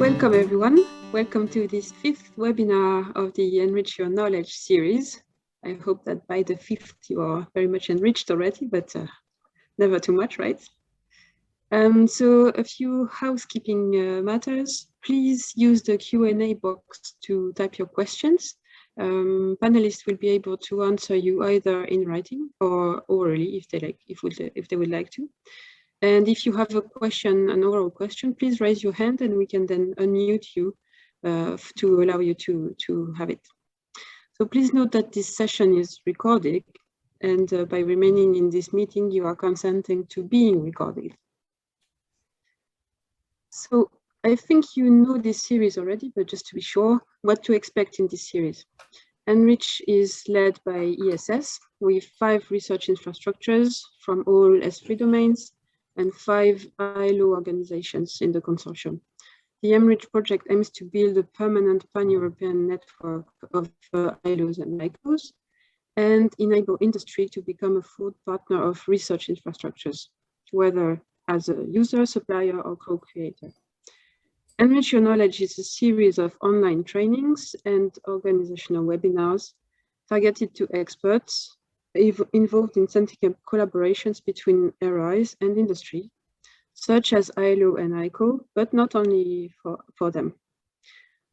Welcome everyone. Welcome to this fifth webinar of the Enrich Your Knowledge series. I hope that by the fifth you are very much enriched already, but never too much, right? So a few housekeeping matters. Please use the Q&A box to type your questions. Panelists will be able to answer you either in writing or orally if they would like to. And if you have a question, an oral question, please raise your hand and we can then unmute you to allow you to have it. So please note that this session is recorded, and by remaining in this meeting, you are consenting to being recorded. So I think you know this series already, but just to be sure, what to expect in this series. ENRIITC is led by ESS with 5 research infrastructures from all S3 domains and 5 ILO organizations in the consortium. The ENRIITC project aims to build a permanent pan-European network of ILOs and ICOs and enable industry to become a full partner of research infrastructures, whether as a user, supplier, or co-creator. Enrich Your Knowledge is a series of online trainings and organizational webinars targeted to experts involved in setting up collaborations between RIs and industry, such as ILO and ICO, but not only for them.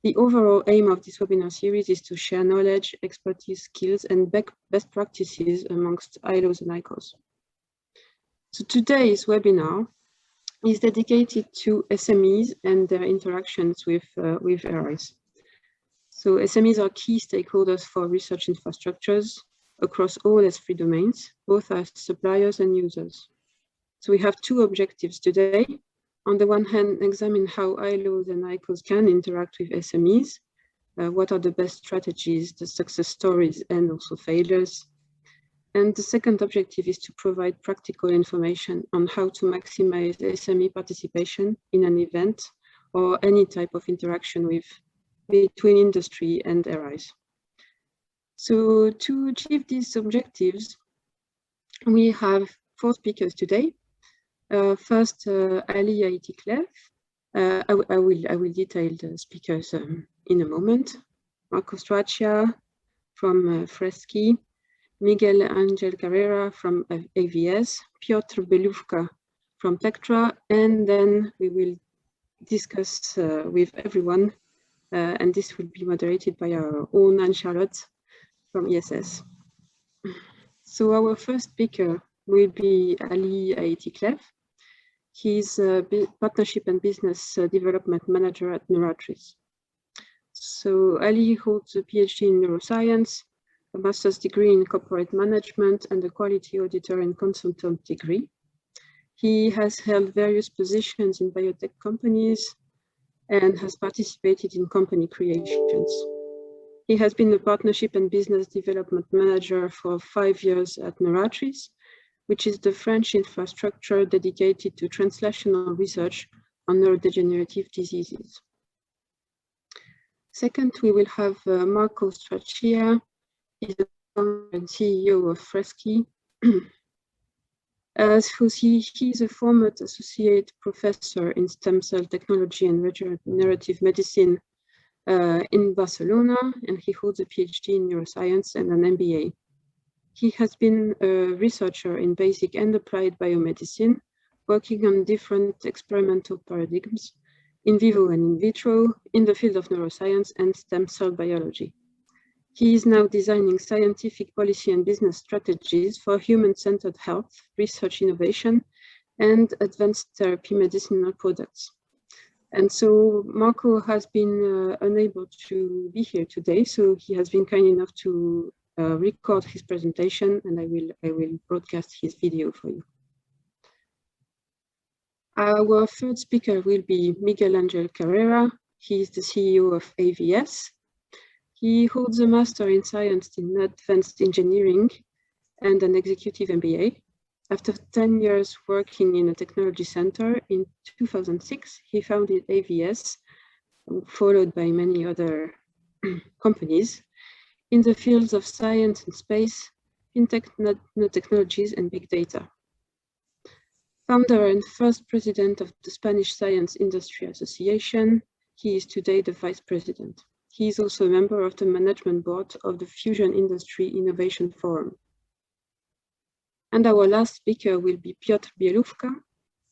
The overall aim of this webinar series is to share knowledge, expertise, skills, and best practices amongst ILOs and ICOs. So today's webinar is dedicated to SMEs and their interactions with RIs. So SMEs are key stakeholders for research infrastructures across all S3 domains, both as suppliers and users. So we have 2 objectives today. On the one hand, examine how ILOs and ICOs can interact with SMEs. What are the best strategies, the success stories, and also failures? And the second objective is to provide practical information on how to maximize SME participation in an event or any type of interaction between industry and RIs. So to achieve these objectives, we have 4 speakers today. First, ILOIT. I will detail the speakers in a moment. Marco Straccia from Fresky, Miguel Angel Carrera from AVS, Piotr Bielufka from Tectra, and then we will discuss with everyone, and this will be moderated by our own Anne-Charlotte from ESS. So our first speaker will be ILOIT. He's a Partnership and Business Development Manager at Novartis. Ali holds a PhD in neuroscience, a master's degree in corporate management, and a quality auditor and consultant degree. He has held various positions in biotech companies and has participated in company creations. He has been a Partnership and Business Development Manager for 5 years at Novartis, which is the French infrastructure dedicated to translational research on neurodegenerative diseases. Second, we will have Marco Straccia. He's the founder and CEO of Fresky. He's a former associate professor in stem cell technology and regenerative medicine in Barcelona, and he holds a PhD in neuroscience and an MBA. He has been a researcher in basic and applied biomedicine, working on different experimental paradigms, in vivo and in vitro, in the field of neuroscience and stem cell biology. He is now designing scientific policy and business strategies for human-centered health, research innovation, and advanced therapy medicinal products. And so Marco has been unable to be here today, so he has been kind enough to record his presentation, and I will broadcast his video for you. Our third speaker will be Miguel Angel Carrera. He is the CEO of AVS. He holds a Master in Science in Advanced Engineering and an Executive MBA. After 10 years working in a technology center, in 2006, he founded AVS, followed by many other companies in the fields of science and space, fintech, nanotechnologies, and big data. Founder and first president of the Spanish Science Industry Association, He is today the Vice President. He is also a member of the Management Board of the Fusion Industry Innovation Forum. And our last speaker will be Piotr Bielufka.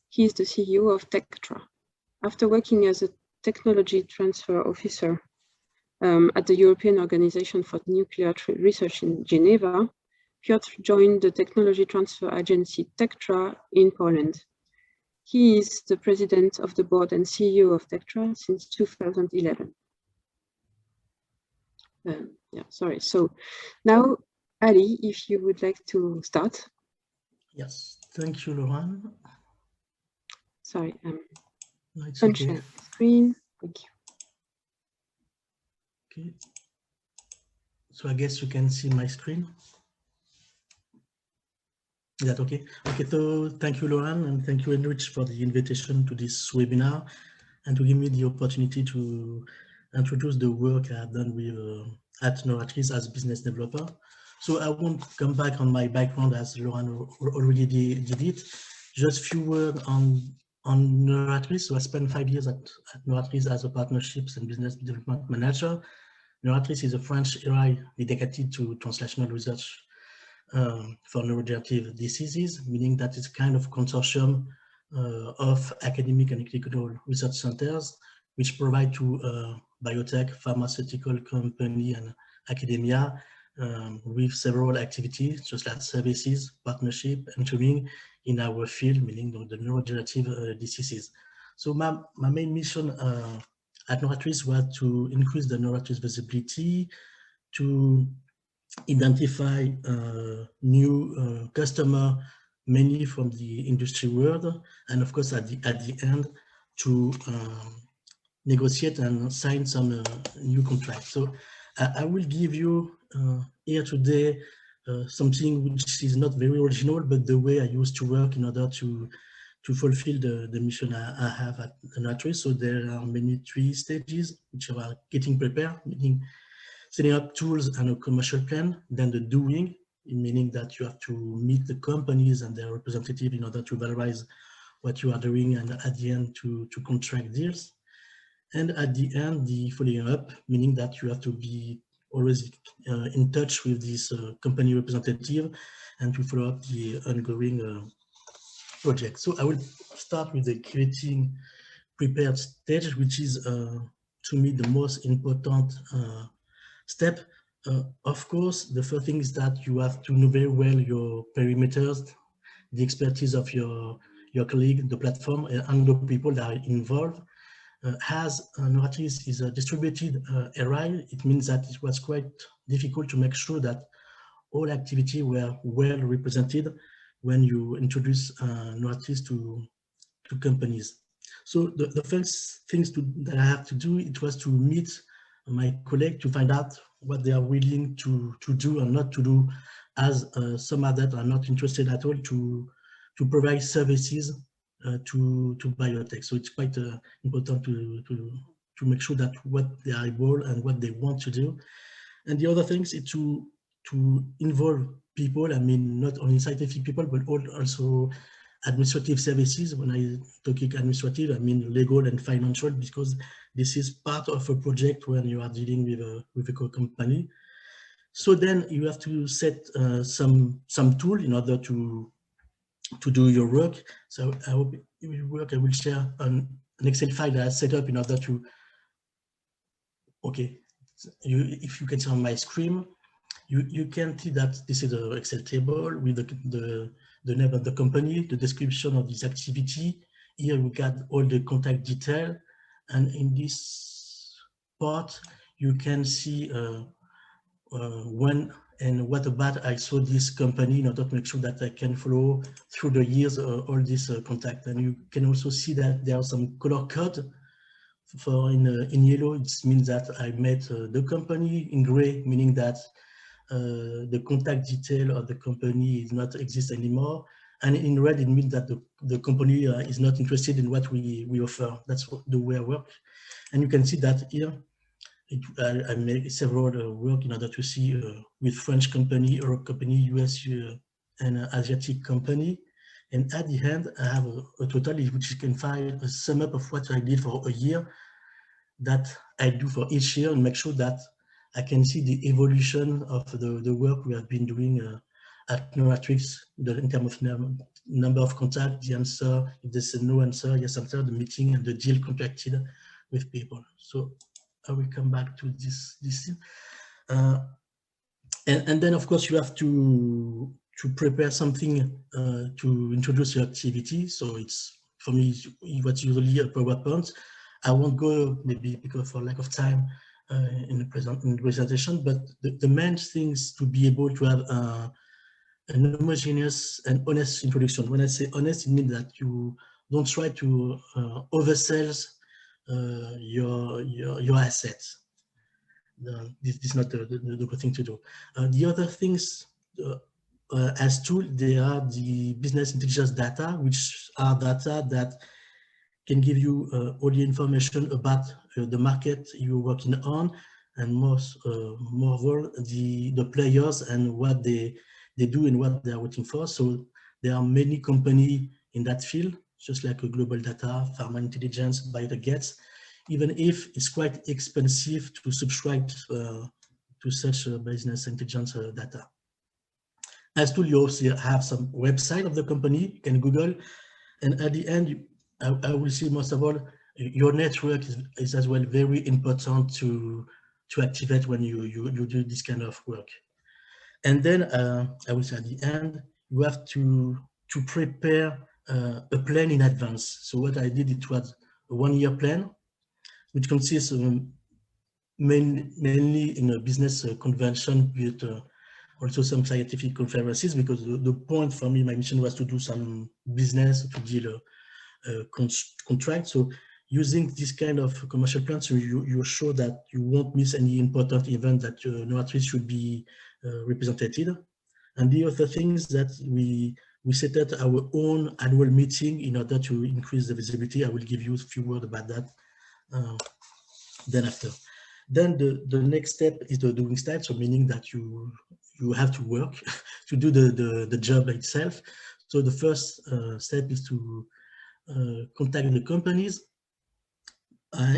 He is the CEO of Tectra. After working as a technology transfer officer at the European Organization for Nuclear Research in Geneva, Piotr joined the technology transfer agency Tectra in Poland. He is the president of the board and CEO of Tectra since 2011. So now, Ali, if you would like to start. Yes, thank you, Laurent. Sorry, no, it's okay. Screen. Thank you. Okay. So I guess you can see my screen. Is that okay? Okay, so thank you, Laurent, and thank you, ENRIITC, for the invitation to this webinar and to give me the opportunity to introduce the work I have done with at ENRIITC as business developer. So I won't come back on my background as Laurent already did it. Just a few words on ENRIITC. So I spent 5 years at ENRIITC as a partnerships and business development manager. ENRIITC is a French ERI dedicated to translational research for neurodegenerative diseases, meaning that it's kind of consortium of academic and clinical research centers which provide to biotech, pharmaceutical company, and academia with several activities, just like services, partnership, and training in our field, meaning the neurodegenerative diseases. So my main mission at ENRIITC was to increase the ENRIITC visibility, to identify new customer, mainly from the industry world, and of course at the end to negotiate and sign some new contracts. So I will give you here today something which is not very original, but the way I used to work in order to fulfill the mission I have at ENRIITC. So there are many 3 stages which are getting prepared, meaning setting up tools and a commercial plan, then the doing, meaning that you have to meet the companies and their representative in order to valorize what you are doing, and at the end to contract deals. And at the end, the following up, meaning that you have to be always in touch with this company representative and to follow up the ongoing project. So I will start with the creating prepared stage, which is to me the most important step. Of course, the first thing is that you have to know very well your perimeters, the expertise of your colleague, the platform, and the people that are involved. As ENRIITC is a distributed array, it means that it was quite difficult to make sure that all activity were well represented when you introduce ENRIITC to companies. So the first things that I have to do, it was to meet my colleague to find out what they are willing to do and not to do, as some others are not interested at all to provide services to biotech. So it's quite important to make sure that what they are able and what they want to do. And the other things is to involve people, I mean, not only scientific people, but also administrative services. When I talk administrative, I mean legal and financial, because this is part of a project when you are dealing with a company. So then you have to set some tool in order to do your work. So I hope it will work. I will share an Excel file that I set up in order to, okay, if you can see on my screen, you can see that this is an Excel table with the name of the company, the description of this activity. Here we got all the contact detail, and in this part you can see when and what about I saw this company in order to make sure that I can follow through the years all this contact. And you can also see that there are some color code. For in yellow, it means that I met the company. In gray, meaning that the contact detail of the company is not exist anymore. And in red, it means that the company is not interested in what we offer. That's the way I work. And you can see that here, I make several work in order to see with French company, Europe company, US and Asiatic company. And at the end, I have a total which you can find a sum up of what I did for a year. that I do for each year and make sure that I can see the evolution of the work we have been doing at ENRIITC, in terms of number of contacts, the answer, if there's a no answer, yes answer, the meeting and the deal contracted with people. So I will come back to this thing. And then of course you have to prepare something to introduce your activity. So it's, for me, what's usually a PowerPoint. I won't go, maybe because for lack of time, in the presentation, but the main thing is to be able to have an homogeneous and honest introduction. When I say honest, it means that you don't try to oversell your assets. This is not the good thing to do. The other things as tool, they are the business intelligence data, which are data that can give you all the information about the market you're working on, and moreover the players and what they do and what they are waiting for. So there are many companies in that field, just like a global data, pharma intelligence, biotech, even if it's quite expensive to subscribe to such business intelligence data. As tool, you also have some website of the company, you can Google, and at the end, I will say most of all, your network is as well very important to activate when you do this kind of work. And then I will say at the end, you have to prepare a plan in advance. So what I did, it was a 1-year plan, which consists of mainly in a business convention with also some scientific conferences, because the point for me, my mission was to do some business, to deal contract. So using this kind of commercial plans, so you're sure that you won't miss any important event that ENRIITC should be represented. And the other things that we set up our own annual meeting in order to increase the visibility. I will give you a few words about that then after. Then the next step is the doing style, so meaning that you have to work to do the job itself. So the first step is to contact the companies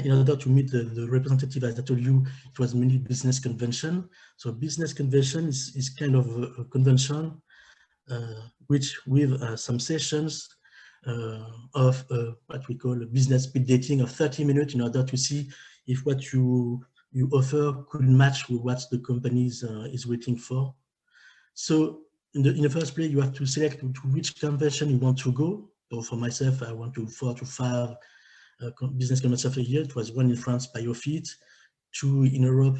in order to meet the representative. As I told you, it was mainly business convention. So business convention is kind of a convention which with some sessions of what we call a business speed dating of 30 minutes in order to see if what you offer could match with what the company is waiting for. So in the first place, you have to select to which convention you want to go. So for myself, I want to 4 to 5 business conventions a year. It was 1 in France, BioFit, 2 in Europe,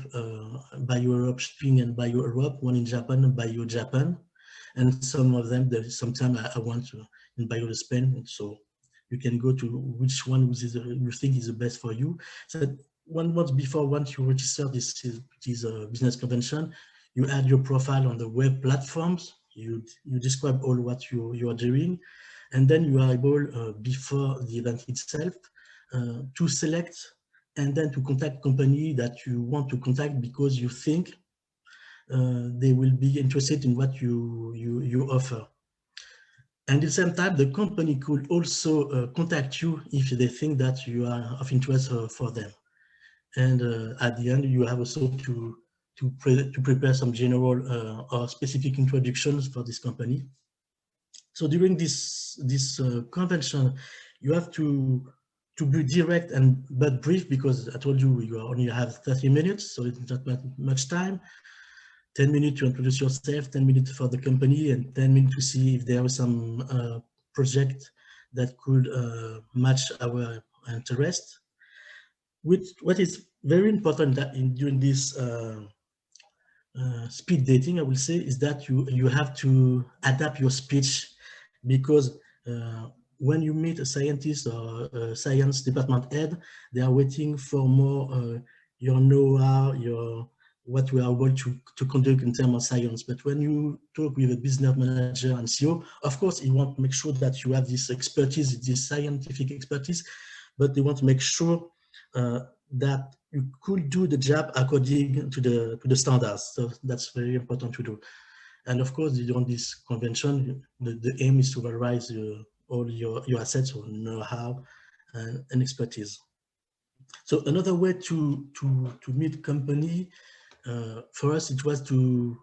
BioEurope Shipping and BioEurope, 1 in Japan, BioJapan, and some of them, sometimes I want to in Bio Spain. So you can go to which one you think is the best for you. So once you register this business convention, you add your profile on the web platforms. You describe all what you are doing, and then you are able before the event itself to select and then to contact company that you want to contact because you think they will be interested in what you offer. And at the same time, the company could also contact you if they think that you are of interest for them. And at the end, you have also to prepare some general or specific introductions for this company. So during this convention, you have to be direct but brief, because I told you only have 30 minutes, so it's not much time. 10 minutes to introduce yourself, 10 minutes for the company, and 10 minutes to see if there is some project that could match our interest. What is very important during this speed dating, I will say, is that you have to adapt your speech, because when you meet a scientist or a science department head, they are waiting for more your know-how, what we are able to conduct in terms of science. But when you talk with a business manager and CEO, of course, you want to make sure that you have this expertise, this scientific expertise, but they want to make sure that you could do the job according to the standards. So that's very important to do. And of course, during this convention, the aim is to valorize all your assets or know-how and expertise. So another way to meet company, for us, it was to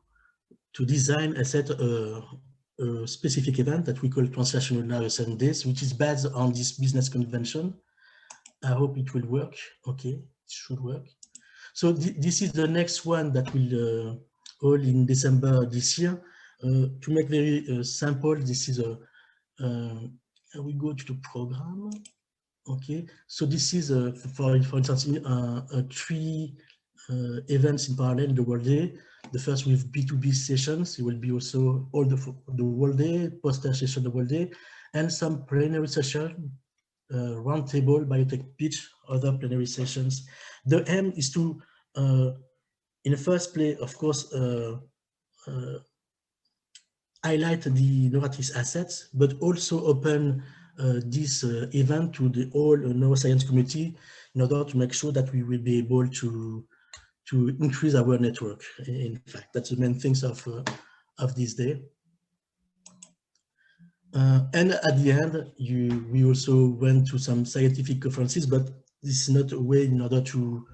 design a set a specific event that we call Transnational ILOs Days, which is based on this business convention. I hope it will work. Okay, it should work. So this is the next one that will hold in December this year. To make very simple, this is a, we go to the program. Okay, so this is for instance, three events in parallel the World Day. The first with B2B sessions, it will be also all the World Day, poster session the World Day, and some plenary session, roundtable, biotech pitch, other plenary sessions. The aim is to, in the first place, of course, highlight the Novartis assets, but also open this event to the whole neuroscience community in order to make sure that we will be able to increase our network. In fact, that's the main things of this day. And at the end, we also went to some scientific conferences, but this is not a way in order to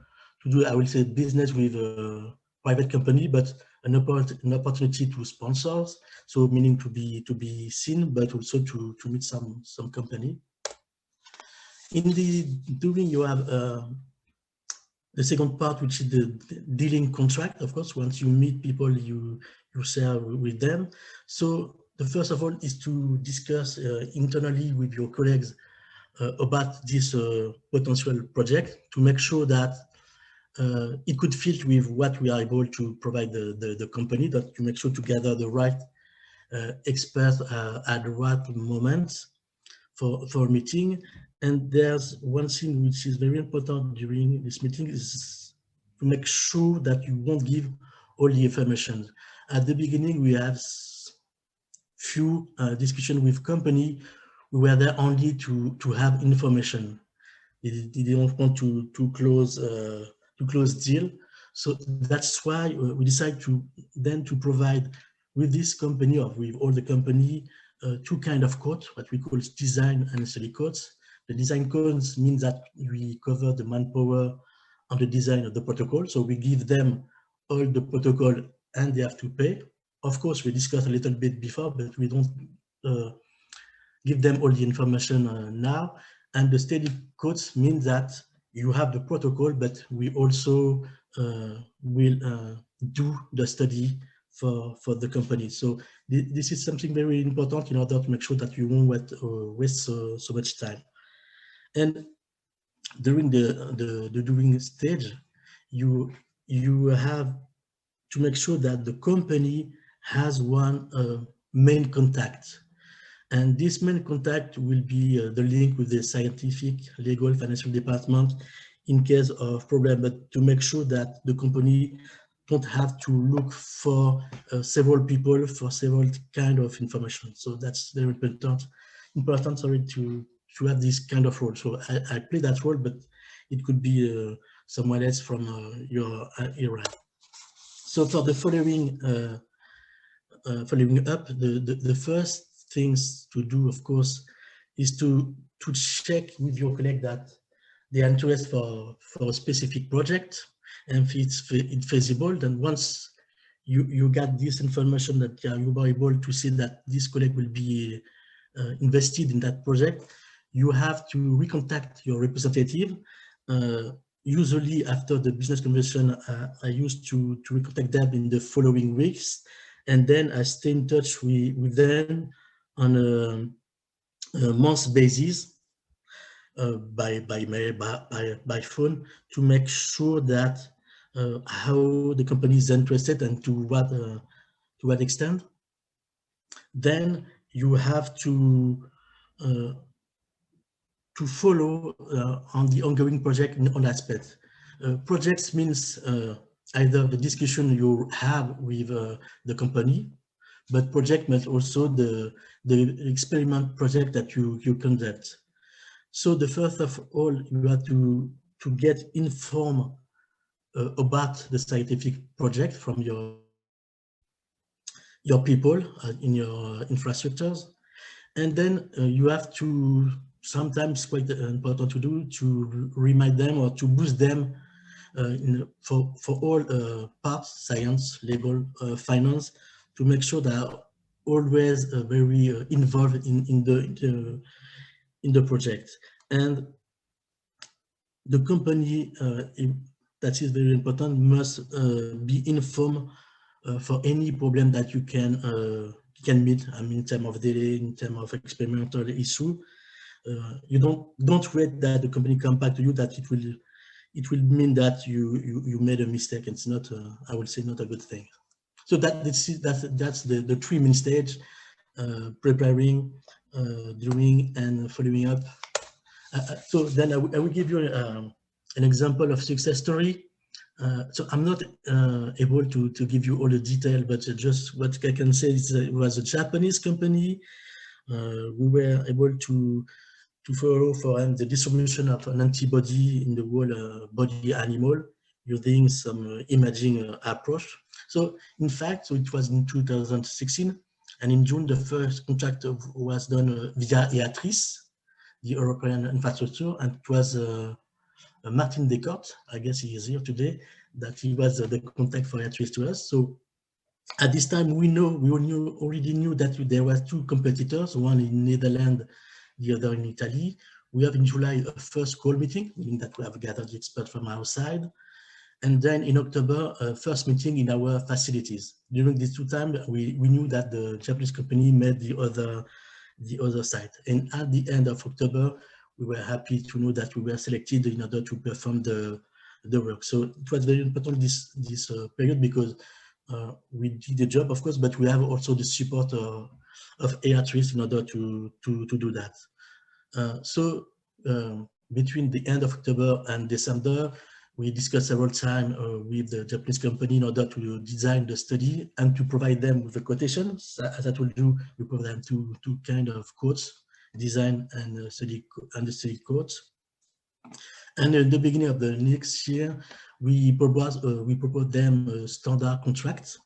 do, I will say, business with a private company, but an opportunity to sponsors. So meaning to be seen, but also to meet some company. During you have the second part, which is the dealing contract. Of course, once you meet people, you share with them. So the first of all is to discuss internally with your colleagues about this potential project to make sure that it could fit with what we are able to provide the company, that to make sure to gather the right experts at the right moment for meeting. And there's one thing which is very important during this meeting is to make sure that you won't give all the information. At the beginning, we have few discussions with company. We were there only to have information. They don't want to close deal. So that's why we decided to provide with this company or with all the company two kind of codes, what we call design and study codes. The design codes means that we cover the manpower on the design of the protocol. So we give them all the protocol and they have to pay. Of course, we discussed a little bit before, but we don't give them all the information now. And the study codes mean that you have the protocol, but we also will do the study for the company. So this is something very important in order to make sure that you won't waste so much time. And during the doing stage, you have to make sure that the company has one main contact. And this main contact will be the link with the scientific, legal, financial department in case of problem, but to make sure that the company don't have to look for several people for several kind of information. So that's very important, sorry, to have this kind of role. So I play that role, but it could be someone else from your era. So for the following up, the first things to do, of course, is to check with your colleague that they are interested for a specific project, and if it's feasible. Then once you get this information that you are able to see that this colleague will be invested in that project, you have to recontact your representative. Usually after the business convention, I used to recontact them in the following weeks, and then I stay in touch with them on a month basis, by mail, by phone, to make sure that how the company is interested and to what extent. Then you have to follow on the ongoing project on aspect. Projects means either the discussion you have with the company, but project means also the experiment project that you conduct. So the first of all, you have to get informed about the scientific project from your people in your infrastructures, and then you have to sometimes quite important to do, to remind them or to boost them for all parts, science, legal, finance, to make sure that are always very involved in the project. And the company, that is very important, must be informed for any problem that you can meet. I mean, in terms of delay, in terms of experimental issue. You don't wait that the company come back to you, that it will mean that you made a mistake. It's not, I would say, not a good thing. So that's the 3 main stage: preparing, doing, and following up. So then I will give you an example of success story. So I'm not able to give you all the detail, but just what I can say is it was a Japanese company. We were able to follow for the distribution of an antibody in the whole body animal using some imaging approach. So in fact, so it was in 2016, and in June, the first contract was done via ENRIITC, the European infrastructure, and it was Martin Descartes, I guess he is here today, that he was the contact for ENRIITC to us. So at this time, we already knew that there were 2 competitors, one in Netherlands, the other in Italy. We have in July a first call meeting, meaning that we have gathered the experts from our side. And then in October, a first meeting in our facilities. During these 2 times, we knew that the Japanese company made the other site. And at the end of October, we were happy to know that we were selected in order to perform the work. So it was very important this period, because we did the job, of course, but we have also the support of ENRIITC in order to do that. Between the end of October and December, we discussed several times with the Japanese company in order to design the study and to provide them with the quotations. As I told you, we provide them two kind of quotes, design and study quotes. And at the beginning of the next year, we proposed them a standard contract,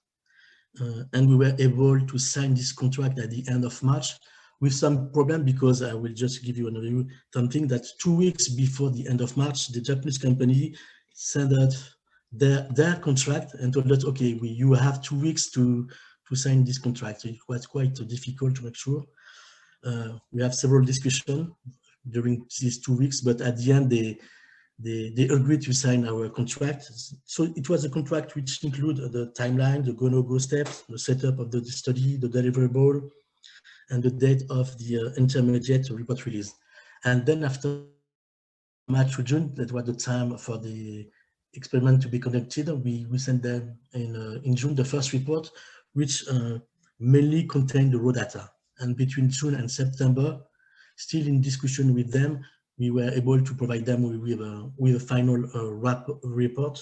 and we were able to sign this contract at the end of March, with some problem, because I will just give you an overview, something that 2 weeks before the end of March, the Japanese company sent out their contract and told us, okay, you have 2 weeks to sign this contract. So it was quite difficult to make sure. We have several discussions during these 2 weeks, but at the end, they agreed to sign our contract. So it was a contract which included the timeline, the go-no-go steps, the setup of the study, the deliverable, and the date of the intermediate report release. And then after March to June, that was the time for the experiment to be conducted. We sent them in June the first report, which mainly contained the raw data. And between June and September, still in discussion with them, we were able to provide them with a final wrap report,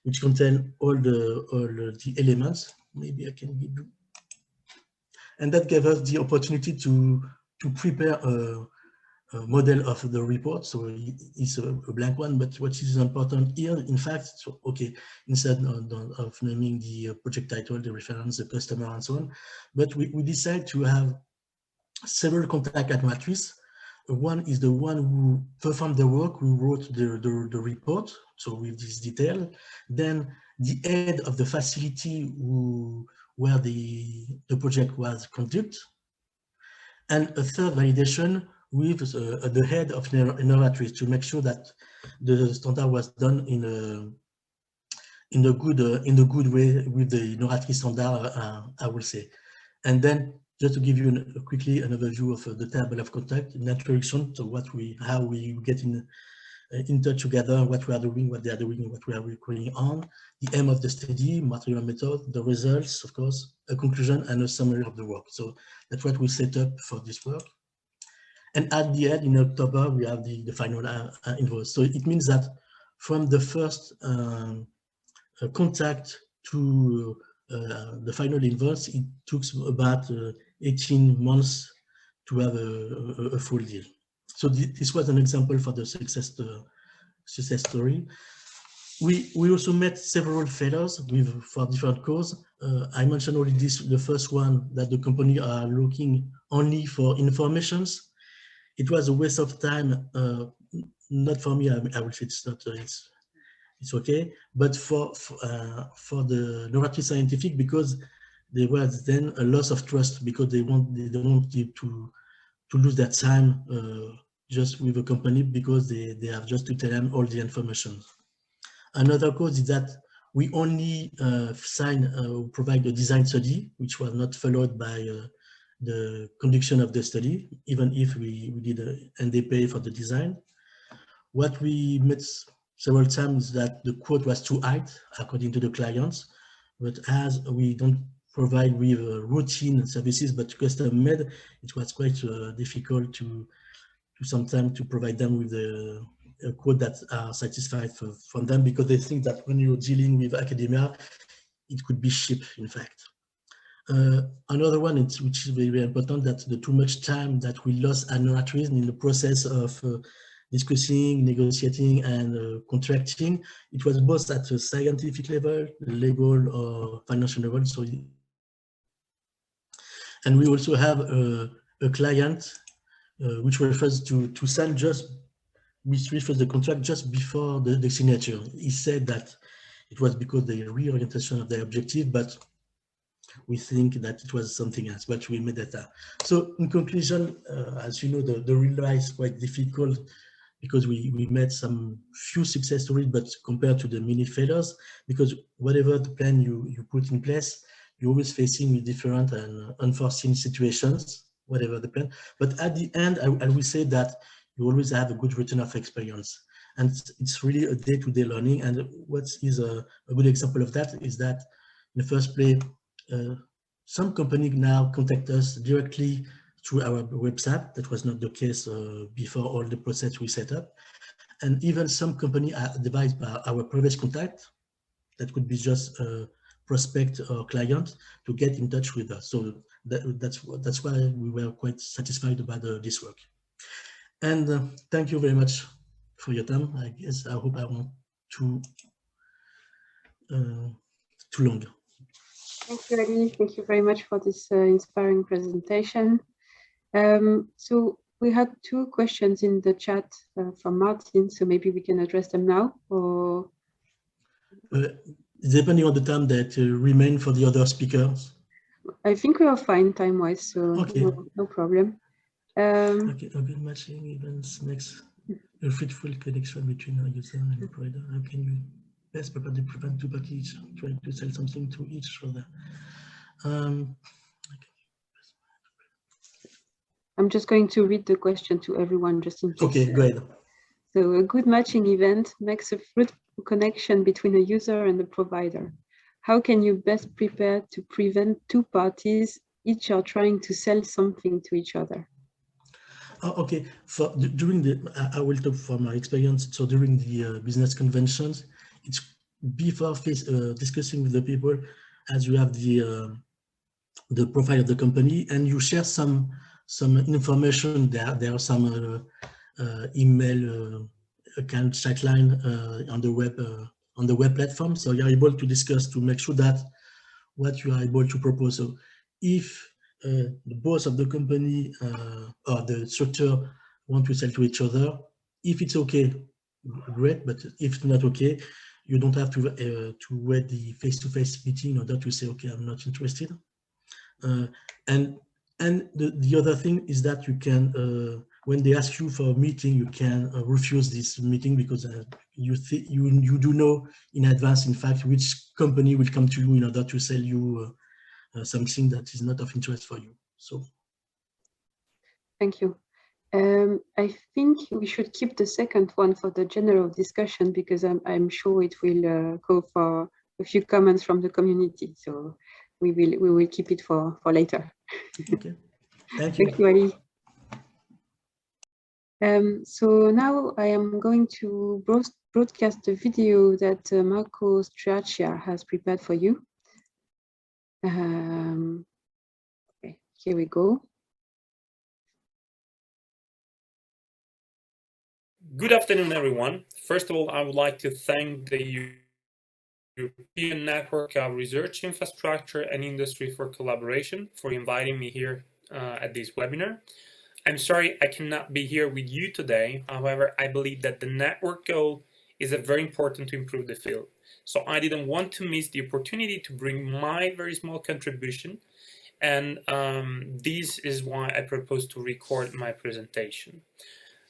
which contained all the elements. Maybe I can give you. And that gave us the opportunity to prepare a model of the report. So it's a blank one, but what is important here, in fact, so, okay, instead of naming the project title, the reference, the customer, and so on, but we decided to have several contact at matrix. One is the one who performed the work, who wrote the report, so with this detail. Then the head of the facility where the project was conducted. And a third validation with the head of ENRIITC to make sure that the standard was done in a good way with the ENRIITC standard, I will say. And then just to give you quickly an overview of the table of contact, an introduction to how we get in touch together, what we are doing, what they are doing, what we are working on, the aim of the study, material method, the results, of course, a conclusion and a summary of the work. So that's what we set up for this work. And at the end, in October, we have the final invoice. So it means that from the first contact to the final invoice, it took about 18 months to have a full deal. So this was an example for the success story. We also met several failures for different causes. I mentioned already the first one, that the company are looking only for informations. it was a waste of time. Not for me. I would say it's not. It's okay, but for the laboratory scientific, because there was then a loss of trust, because they don't want you to lose that time just with a company, because they have just to tell them all the information. Another cause is that we only provide a design study, which was not followed by the conduction of the study, even if we did and they pay for the design. What we met several times that the quote was too high according to the clients, but as we don't provide with routine services but custom made, it was quite difficult to sometimes to provide them with a quote that are satisfied from them, because they think that when you're dealing with academia, it could be cheap, in fact. Another one, which is very, very important, that the too much time that we lost as laboratories in the process of discussing, negotiating, and contracting. It was both at a scientific level, legal, or financial level. So, and we also have a client which refers to sign which refers the contract just before the signature. He said that it was because the reorientation of the objective, but we think that it was something else, but we made that up. So in conclusion, as you know, the real life is quite difficult, because we met some few success stories, but compared to the many failures, because whatever the plan you put in place, you're always facing with different and unforeseen situations, whatever the plan. But at the end, I will say that you always have a good return of experience. And it's really a day-to-day learning. And what is a good example of that is that in the first place, some companies now contact us directly through our website. That was not the case before all the process we set up. And even some companies are advised by our previous contact, that could be just a prospect or client, to get in touch with us. So that's why we were quite satisfied about this work. And thank you very much for your time. I hope I won't too long. Thank you, Ali. Thank you very much for this inspiring presentation. So we had two questions in the chat from Martin, so maybe we can address them now, or depending on the time that remain for the other speakers. I think we are fine time-wise, so okay. no problem. Okay, matching events next. A fruitful connection between a user and a provider. How can you best prepare the prevent two package, trying to sell something to each other? I'm just going to read the question to everyone just in case. Okay, go ahead. So a good matching event makes a fruitful connection between a user and the provider. How can you best prepare to prevent two parties each are trying to sell something to each other? Okay, during I will talk from my experience. So during the business conventions, it's before discussing with the people, as you have the profile of the company, and you share some information. There are some email account chat line on the web platform, so you're able to discuss to make sure that what you are able to propose. So if the boss of the company or the structure want to sell to each other, if it's okay, great, but if it's not okay, you don't have to wait the face-to-face meeting in order to say, okay, I'm not interested. And the other thing is that you can, when they ask you for a meeting, you can refuse this meeting, because you do know in advance, in fact, which company will come to you in order to sell you something that is not of interest for you. So, thank you. I think we should keep the second one for the general discussion, because I'm sure it will go for a few comments from the community. So we will keep it for later. Okay, thank you. Thank you, Ali. So now I am going to broadcast the video that Marco Straccia has prepared for you. Okay, here we go. Good afternoon, everyone. First of all, I would like to thank the European Network of Research Infrastructure and Industry for collaboration for inviting me here at this webinar. I'm sorry I cannot be here with you today. However, I believe that the network goal is very important to improve the field. So I didn't want to miss the opportunity to bring my very small contribution. And this is why I propose to record my presentation.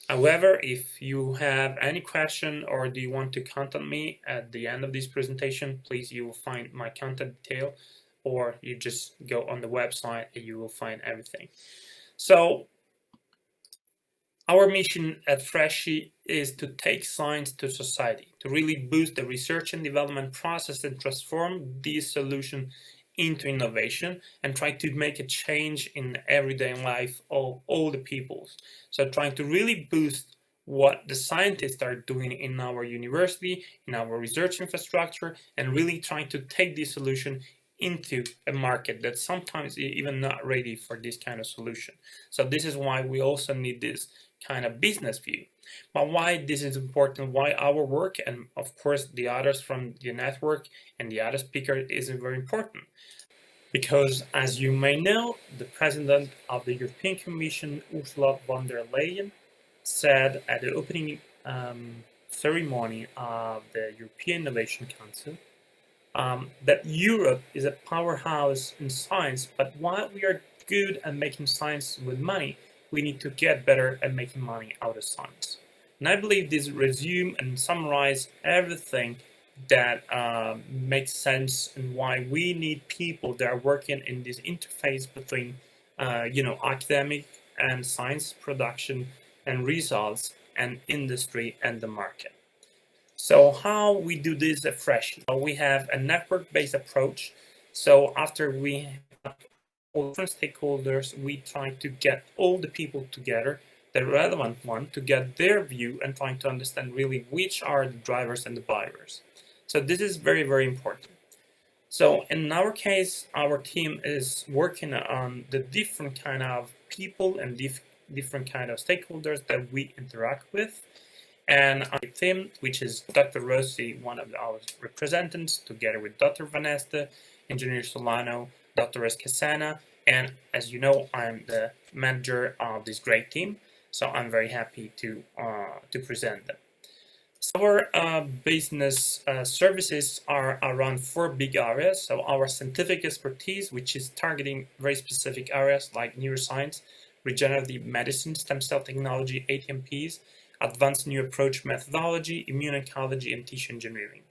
However, if you have any question or do you want to contact me at the end of this presentation, please, you will find my contact detail, or you just go on the website and you will find everything. So our mission at Freshie is to take science to society, to really boost the research and development process and transform this solution into innovation and try to make a change in everyday life of all the peoples. So trying to really boost what the scientists are doing in our university, in our research infrastructure, and really trying to take this solution into a market that sometimes is even not ready for this kind of solution. So this is why we also need this kind of business view. But why this is important, why our work, and of course the others from the network and the other speaker is very important. Because as you may know, the President of the European Commission, Ursula von der Leyen, said at the opening ceremony of the European Innovation Council that Europe is a powerhouse in science, but while we are good at making science with money, we need to get better at making money out of science. And I believe this resume and summarize everything that makes sense and why we need people that are working in this interface between, academic and science production and results and industry and the market. So how we do this at Freshie? We have a network-based approach. So after we have all different stakeholders, we try to get all the people together, the relevant one, to get their view and trying to understand really which are the drivers and the buyers. So this is very, very important. So in our case, our team is working on the different kind of people and different kind of stakeholders that we interact with. And our team, which is Dr. Rossi, one of our representatives, together with Dr. Vanesta, Engineer Solano, Dr. Escasana, and as you know, I'm the manager of this great team, so I'm very happy to present them. So our business services are around 4 big areas. So our scientific expertise, which is targeting very specific areas like neuroscience, regenerative medicine, stem cell technology, ATMPs, advanced new approach methodology, immuno-oncology, and tissue engineering.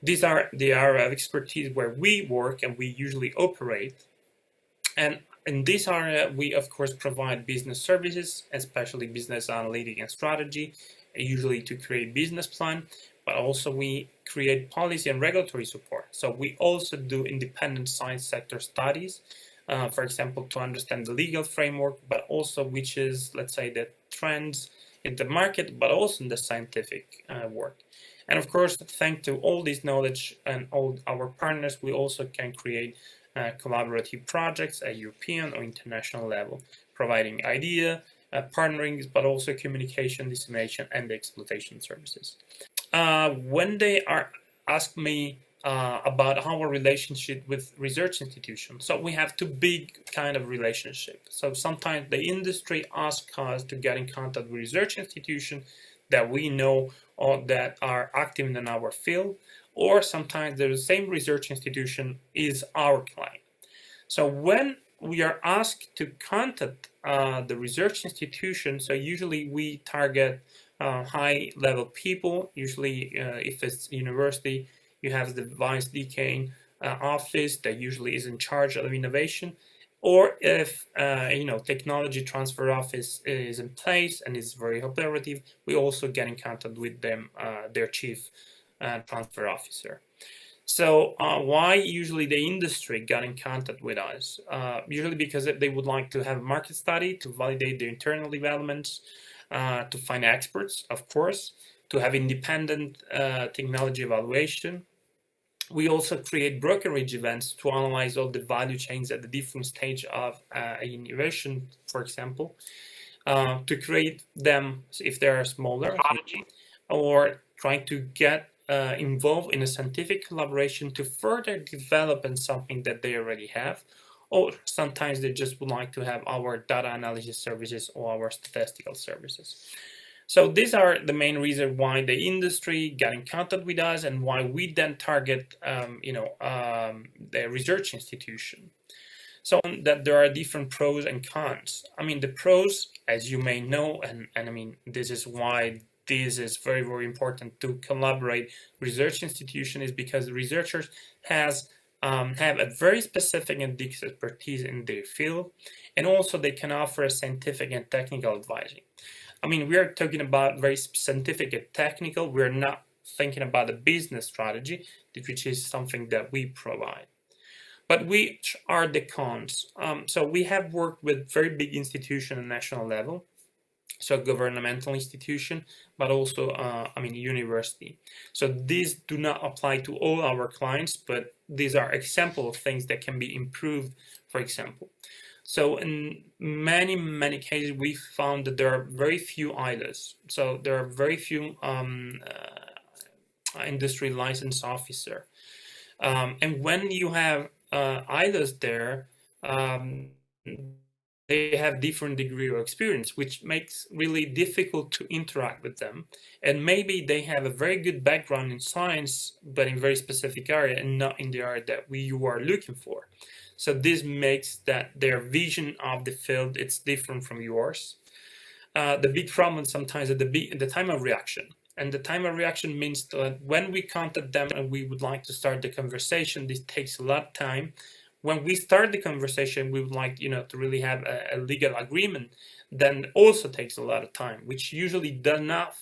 These are the area of expertise where we work and we usually operate. And in this area, we of course provide business services, especially business analytics and strategy, usually to create business plan, but also we create policy and regulatory support. So we also do independent science sector studies, for example, to understand the legal framework, but also which is, let's say, the trends in the market, but also in the scientific work. And of course, thanks to all this knowledge and all our partners, we also can create collaborative projects at European or international level, providing idea, partnering, but also communication, dissemination, and the exploitation services. When they are asked me about our relationship with research institutions, so we have 2 big kind of relationships. So sometimes the industry asks us to get in contact with research institutions that we know or that are active in our field, or sometimes the same research institution is our client. So when we are asked to contact the research institution, so usually we target high-level people. Usually, if it's university, you have the vice decane office that usually is in charge of innovation. Or if technology transfer office is in place and is very operative, we also get in contact with them, their chief transfer officer. So why usually the industry got in contact with us? Usually because they would like to have a market study to validate their internal developments, to find experts, of course, to have independent technology evaluation. We also create brokerage events to analyze all the value chains at the different stage of innovation, for example, to create them if they are smaller, or trying to get involved in a scientific collaboration to further develop in something that they already have, or sometimes they just would like to have our data analysis services or our statistical services. So these are the main reasons why the industry got in contact with us and why we then target, the research institution. So that there are different pros and cons. I mean, the pros, as you may know, and I mean, this is why this is very, very important to collaborate research institution, is because researchers have a very specific and deep expertise in their field, and also they can offer scientific and technical advising. I mean, we are talking about very scientific and technical. We're not thinking about a business strategy, which is something that we provide. But which are the cons? So we have worked with very big institutions at national level, so governmental institution, but also, university. So these do not apply to all our clients, but these are examples of things that can be improved, for example. So in many, many cases, we found that there are very few ILOs. So there are very few industry license officer. And when you have ILOs there, they have different degree of experience, which makes really difficult to interact with them. And maybe they have a very good background in science, but in very specific area and not in the area that you are looking for. So this makes that their vision of the field, it's different from yours. The big problem sometimes is the time of reaction. And the time of reaction means that when we contact them and we would like to start the conversation, this takes a lot of time. When we start the conversation, we would like, to really have a legal agreement, then also takes a lot of time, which usually does not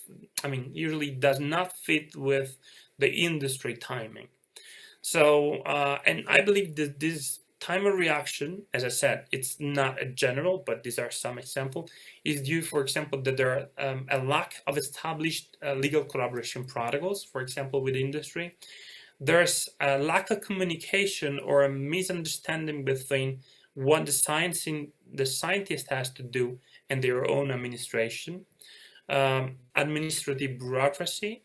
fit with the industry timing. So, and I believe that this time of reaction, as I said, it's not a general, but these are some examples, is due, for example, that there are a lack of established legal collaboration protocols, for example, with industry. There's a lack of communication or a misunderstanding between what the scientist has to do and their own administration. Administrative bureaucracy,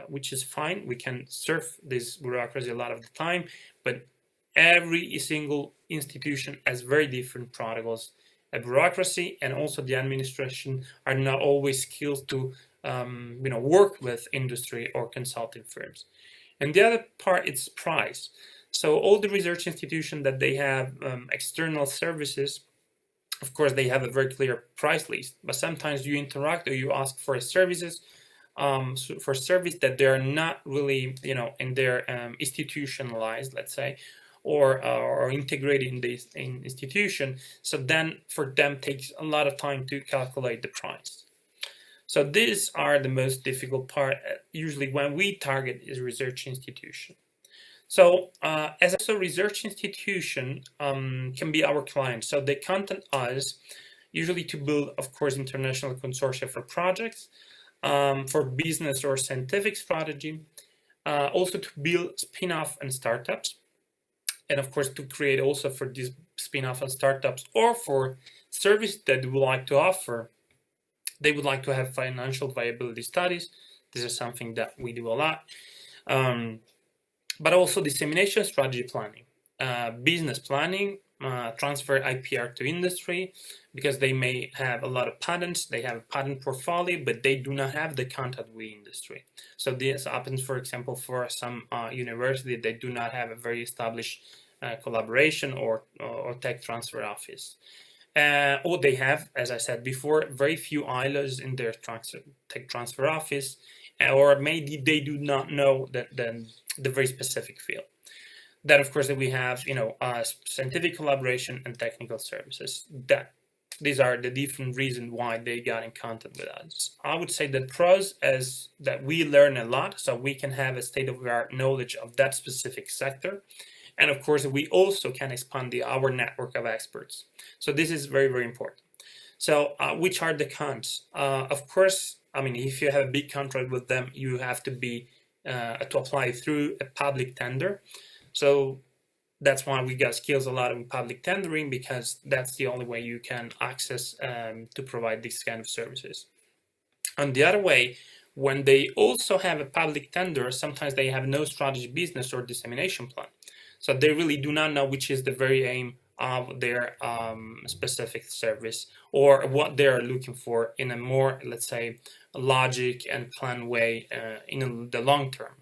which is fine. We can serve this bureaucracy a lot of the time, but every single institution has very different protocols. A bureaucracy and also the administration are not always skilled to work with industry or consulting firms. And the other part is price. So all the research institutions that they have external services, of course, they have a very clear price list, but sometimes you interact or you ask for services, for service that they're not really, in their institutionalized, let's say, or integrated in this institution. So then for them takes a lot of time to calculate the price. So these are the most difficult part, usually when we target is research institution. So as a research institution can be our client. So they contact us usually to build, of course, international consortia for projects, for business or scientific strategy, also to build spin-off and startups, and of course to create also for these spin-off and startups or for service that they would like to offer. They would like to have financial viability studies. This is something that we do a lot. But also dissemination strategy planning, business planning, transfer IPR to industry, because they may have a lot of patents, they have a patent portfolio, but they do not have the contact with industry. So this happens, for example, for some university, they do not have a very established collaboration or tech transfer office. Or they have, as I said before, very few ILOs in their tech transfer office, or maybe they do not know the very specific field. Then, of course, that we have, scientific collaboration and technical services. These are the different reasons why they got in contact with us. I would say that pros is that we learn a lot, so we can have a state-of-the-art knowledge of that specific sector. And of course, we also can expand our network of experts. So this is very, very important. So which are the cons? Of course, if you have a big contract with them, you have to apply through a public tender. So that's why we got skills a lot in public tendering, because that's the only way you can access to provide these kind of services. On the other way, when they also have a public tender, sometimes they have no strategy, business or dissemination plan. So they really do not know which is the very aim of their specific service, or what they're looking for in a more, let's say, logic and planned way in the long term.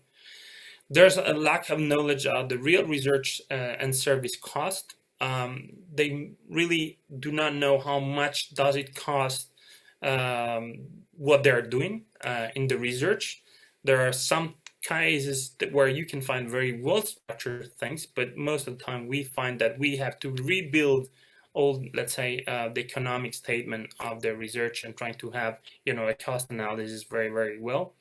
There's a lack of knowledge of the real research and service cost. They really do not know how much does it cost what they're doing in the research. There are some cases where you can find very well structured things, but most of the time we find that we have to rebuild all, let's say, the economic statement of the research and trying to have, a cost analysis very, very well.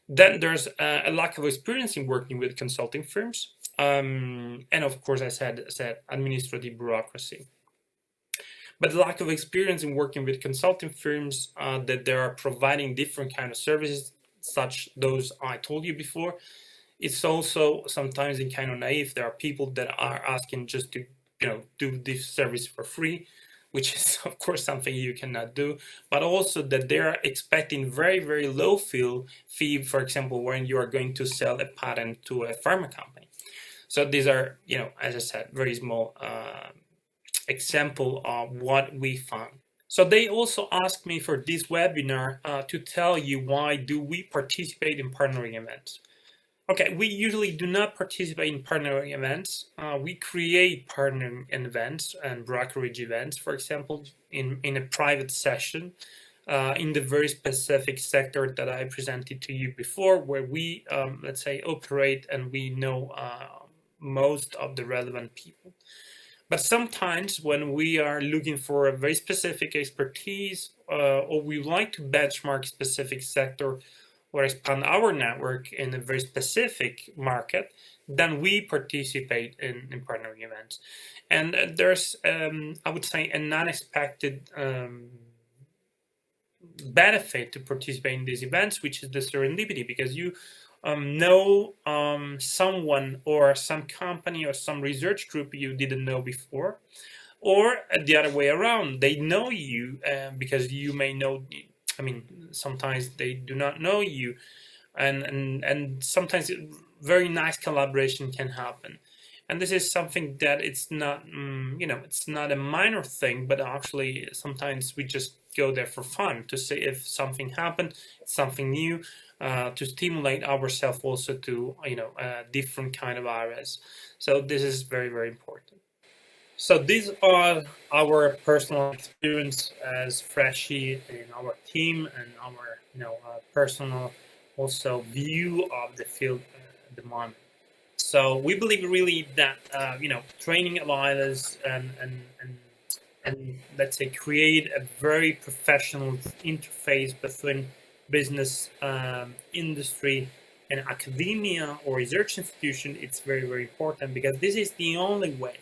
Then there's a lack of experience in working with consulting firms. And of course, I said administrative bureaucracy. But the lack of experience in working with consulting firms that they are providing different kind of services, such those I told you before. It's also sometimes in kind of naive. There are people that are asking just to, do this service for free, which is of course something you cannot do, but also that they are expecting very, very low fee, for example, when you are going to sell a patent to a pharma company. So these are, as I said, very small example of what we found. So they also asked me for this webinar to tell you why do we participate in partnering events. Okay, we usually do not participate in partnering events. We create partnering events and brokerage events, for example, in a private session in the very specific sector that I presented to you before, where we, let's say, operate and we know most of the relevant people. But sometimes when we are looking for a very specific expertise or we like to benchmark a specific sector or expand our network in a very specific market, then we participate in partnering events. And there's, I would say, an unexpected benefit to participate in these events, which is the serendipity, because you know someone or some company or some research group you didn't know before, or the other way around, they know you because you may know. I mean, sometimes they do not know you, and sometimes very nice collaboration can happen. And this is something that it's not, it's not a minor thing, but actually sometimes we just go there for fun to see if something happened, something new, to stimulate ourselves also to, different kind of areas. So this is very, very important. So these are our personal experience as freshie in our team and our, personal also view of the field at the moment. So we believe really that training allies and let's say create a very professional interface between business, industry, and academia or research institution. It's very, very important, because this is the only way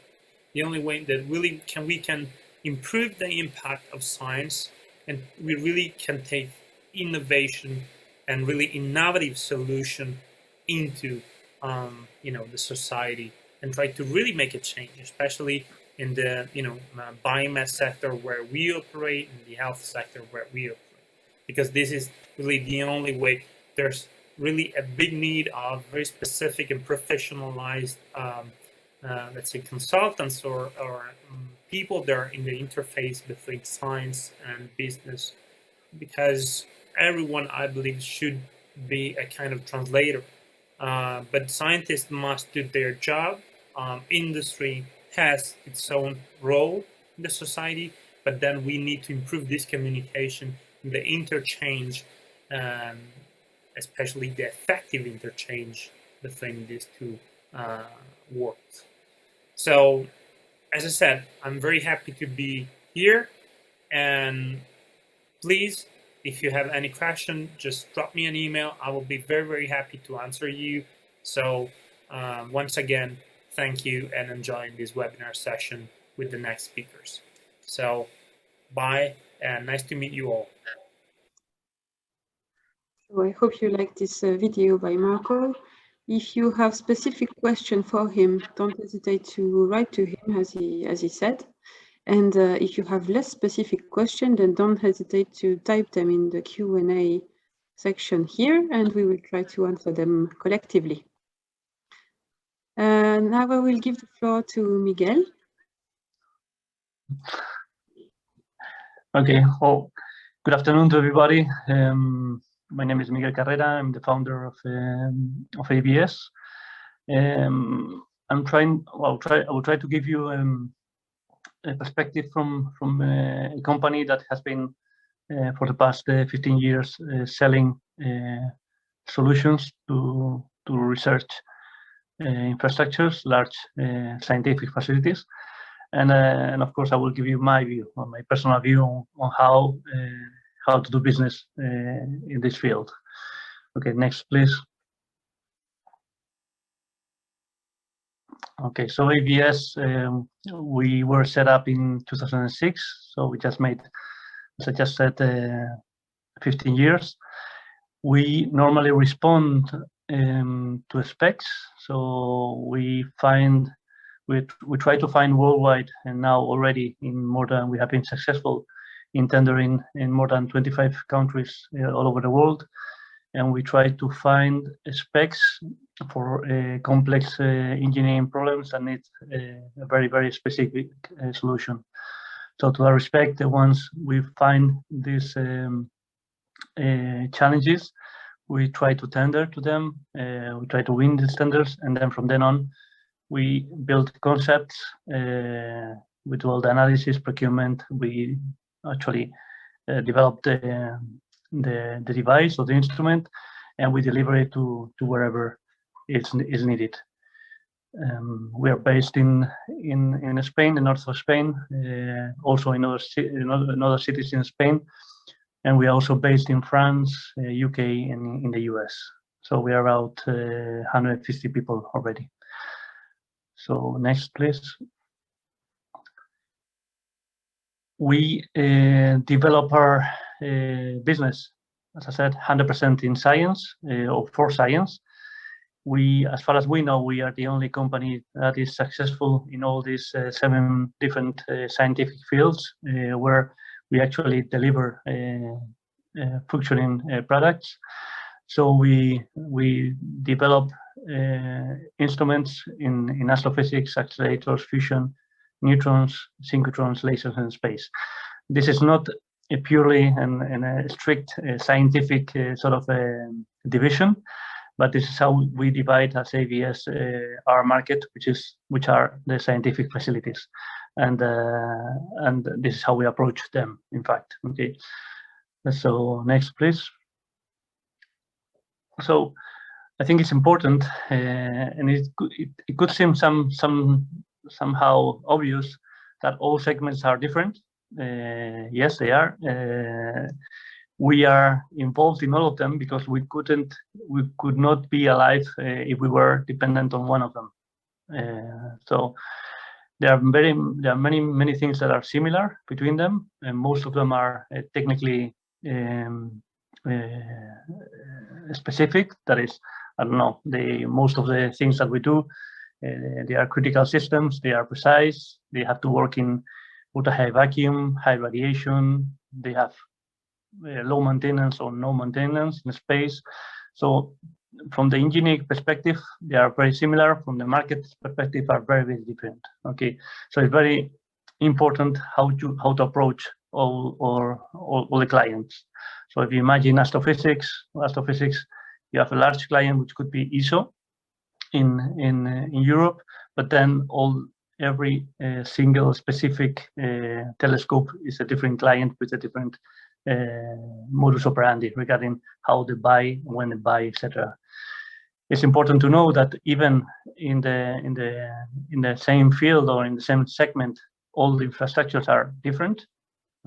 that really we can improve the impact of science, and we really can take innovation and really innovative solution into the society and try to really make a change, especially in the biomass sector where we operate, in the health sector where we operate, because this is really the only way. There's really a big need of very specific and professionalized let's say consultants or people that are in the interface between science and business, because everyone, I believe, should be a kind of translator. But scientists must do their job. Industry has its own role in the society, but then we need to improve this communication, the interchange, especially the effective interchange between these two worlds. So, as I said, I'm very happy to be here, and please, if you have any question, just drop me an email. I will be very, very happy to answer you. So once again, thank you, and enjoy this webinar session with the next speakers. So bye, and nice to meet you all. So I hope you like this video by Marco. If you have specific question for him, don't hesitate to write to him, as he said. And if you have less specific question, then don't hesitate to type them in the Q&A section here, and we will try to answer them collectively. Now I will give the floor to Miguel. Okay, well, good afternoon to everybody. My name is Miguel Carrera. I'm the founder of ABS. I will try to give you a perspective from a company that has been for the past 15 years selling solutions to research infrastructures, large scientific facilities. And of course, I will give you my view, my personal view on how to do business in this field. Okay, next, please. Okay, so ABS, we were set up in 2006. So we just made, as I just said, 15 years. We normally respond to specs. So we try to find worldwide, and now already we have been successful in tendering in more than 25 countries all over the world. And we try to find specs for complex engineering problems that need a very, very specific solution. So to that respect, once we find these challenges, we try to tender to them, we try to win these tenders, and then from then on, we build concepts, we do all the analysis, procurement. We actually develop the device or the instrument, and we deliver it to wherever is needed. We are based in Spain, the north of Spain, also in other cities in Spain, and we are also based in France, UK, and in the US. So we are about 150 people already. So next, please. We develop our business, as I said, 100% in science or for science. As far as we know, we are the only company that is successful in all these 7 different scientific fields where we actually deliver functioning products. So we develop instruments in astrophysics, accelerators, fusion, neutrons, synchrotrons, lasers, and space. This is not a purely and a strict scientific sort of division, but this is how we divide as ABS our market, which are the scientific facilities, and this is how we approach them. In fact, okay. So next, please. So I think it's important, and it could seem somehow obvious that all segments are different. Yes, they are. We are involved in all of them because we could not be alive if we were dependent on one of them. So there are many things that are similar between them, and most of them are technically specific. That is, I don't know, most of the things that we do, they are critical systems, they are precise, they have to work in ultra-high vacuum, high radiation, they have low maintenance or no maintenance in space. So from the engineering perspective, they are very similar. From the market perspective, are very, very different. Okay, so it's very important how to approach all the clients. So if you imagine astrophysics, you have a large client which could be ISO in Europe, but then every single specific telescope is a different client with a different modus operandi regarding how they buy, when they buy, etc. It's important to know that even in the same field or in the same segment, all the infrastructures are different.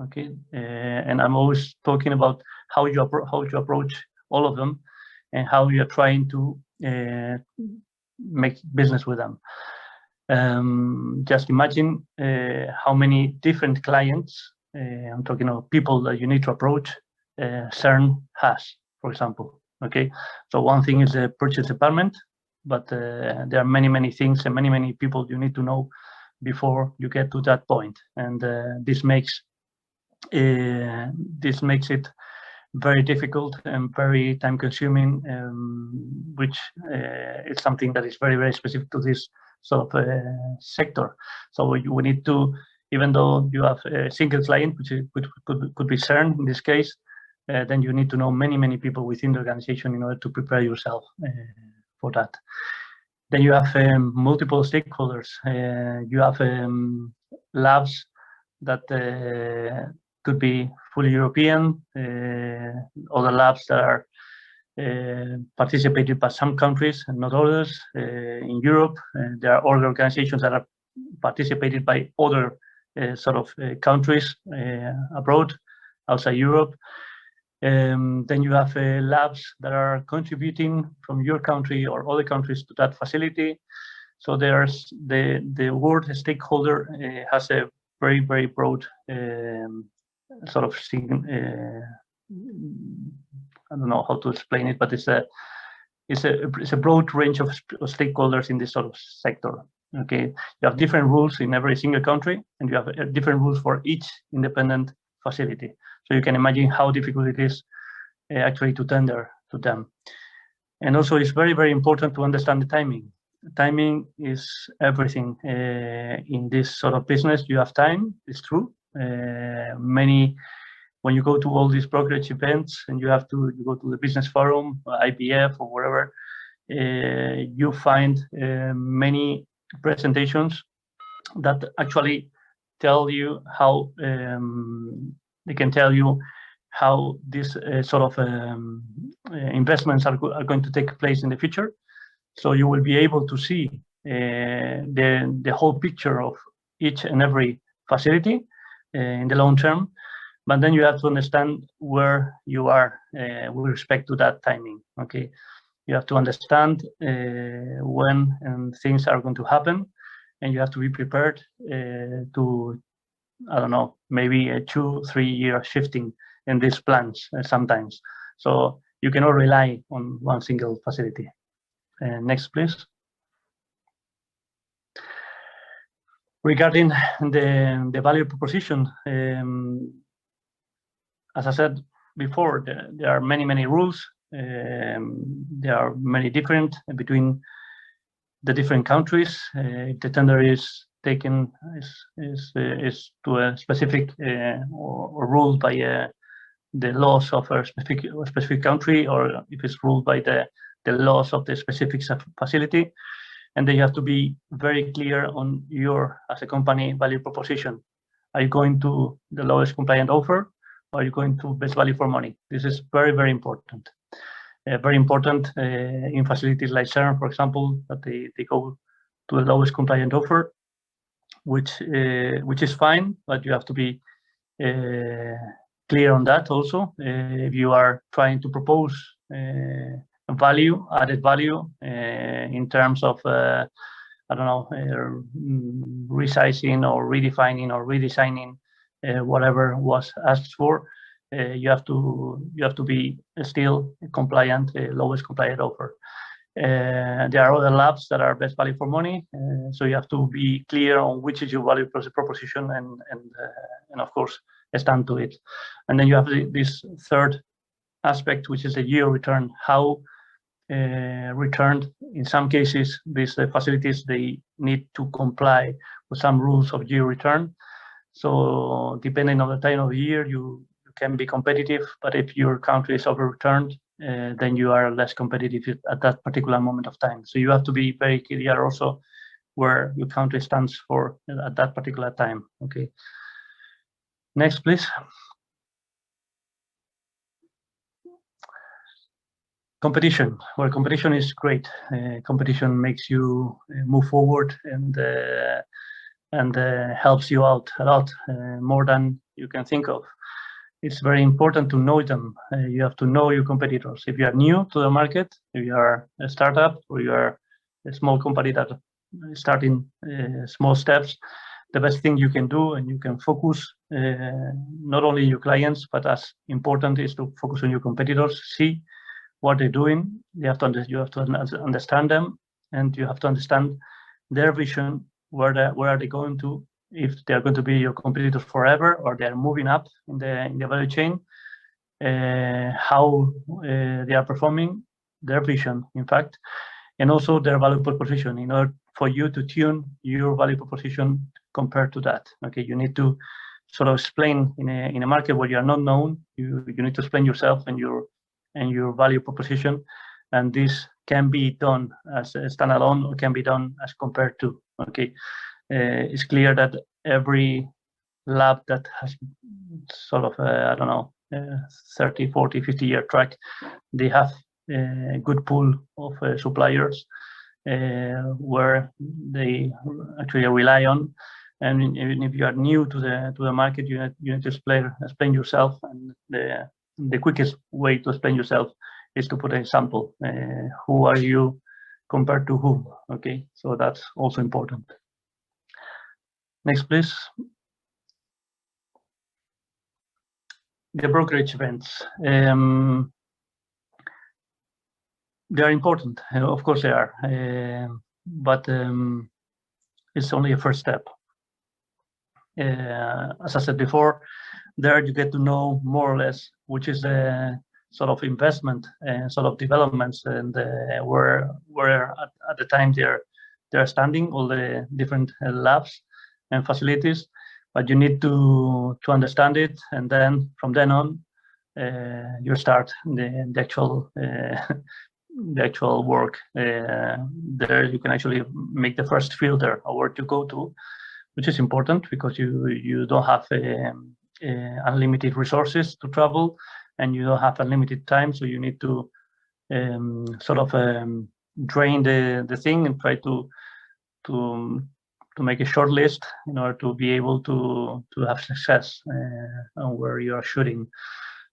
Okay, and I'm always talking about how you approach all of them and how you are trying to make business with them. Just imagine how many different clients, I'm talking about people that you need to approach, CERN has, for example. Okay, so one thing is the purchase department, but there are many things and many people you need to know before you get to that point, and this makes it very difficult and very time-consuming, which is something that is very specific to this sort of sector. So we need to even though you have a single client, which could be CERN in this case, then you need to know many people within the organization in order to prepare yourself for that. Then you have multiple stakeholders. You have labs that could be fully European, other labs that are participated by some countries and not others. In Europe, there are other organizations that are participated by other countries abroad, outside Europe. Then you have labs that are contributing from your country or other countries to that facility. So there's the word stakeholder has a very broad I don't know how to explain it, but it's a broad range of stakeholders in this sort of sector. Okay, you have different rules in every single country, and you have different rules for each independent facility. So you can imagine how difficult it is actually to tender to them. And also, it's very important to understand the timing. Timing is everything in this sort of business. You have time, it's true. When you go to all these brokerage events and you go to the business forum, IBF or wherever, you find many presentations that actually tell you how they can tell you how these investments are going to take place in the future. So you will be able to see the whole picture of each and every facility in the long term. But then you have to understand where you are with respect to that timing. Okay, you have to understand when things are going to happen, and you have to be prepared to, I don't know, maybe a 2-3 year shifting in these plans sometimes. So you cannot rely on one single facility. Next, please. Regarding the value proposition, as I said before, there are many rules. There are many different between the different countries. If the tender is taken is to a specific or ruled by the laws of a specific country, or if it's ruled by the laws of the specific facility, and then you have to be very clear on your, as a company, value proposition. Are you going to the lowest compliant offer? Or are you going to best value for money? This is very important. Very important in facilities like CERN, for example, that they go to the lowest compliant offer, which is fine, but you have to be clear on that also. If you are trying to propose value, added value in terms of I don't know, resizing or redefining or redesigning whatever was asked for, you have to be still compliant, lowest compliant offer. There are other labs that are best value for money, so you have to be clear on which is your value proposition and of course stand to it. And then you have this third aspect, which is the year return. How returned, in some cases, these facilities, they need to comply with some rules of year return. So depending on the time of the year, you can be competitive, but if your country is over-returned, then you are less competitive at that particular moment of time. So you have to be very clear also where your country stands for at that particular time. Okay. Next, please. Competition. Well, competition is great. Competition makes you move forward and helps you out a lot, more than you can think of. It's very important to know them. You have to know your competitors. If you are new to the market, if you are a startup or you are a small company that is starting small steps, the best thing you can do, and you can focus not only your clients, but as important is to focus on your competitors, see what they're doing. You have to understand them, and you have to understand their vision, where are they going to, if they're going to be your competitors forever, or they're moving up in the value chain, how they are performing, their vision, in fact, and also their value proposition. In order for you to tune your value proposition compared to that. Okay, you need to sort of explain in a market where you are not known. You need to explain yourself and your value proposition, and this can be done as a standalone or can be done as compared to. Okay, it's clear that every lab that has sort of I don't know 30, 40, 50-year track, they have a good pool of suppliers where they actually rely on. And even if you are new to the market, you need to explain yourself. And the quickest way to explain yourself is to put an example. Who are you compared to whom? Okay, so that's also important. Next, please. The brokerage events. They are important, of course they are, but it's only a first step. As I said before, there you get to know more or less which is the sort of investment and sort of developments and where at the time they're standing, all the different labs and facilities. But you need to understand it, and then from then on, you start the actual work. There you can actually make the first filter of where to go to, which is important because you don't have unlimited resources to travel, and you don't have unlimited time, so you need to sort of drain the thing and try to make a short list in order to be able to have success on where you are shooting.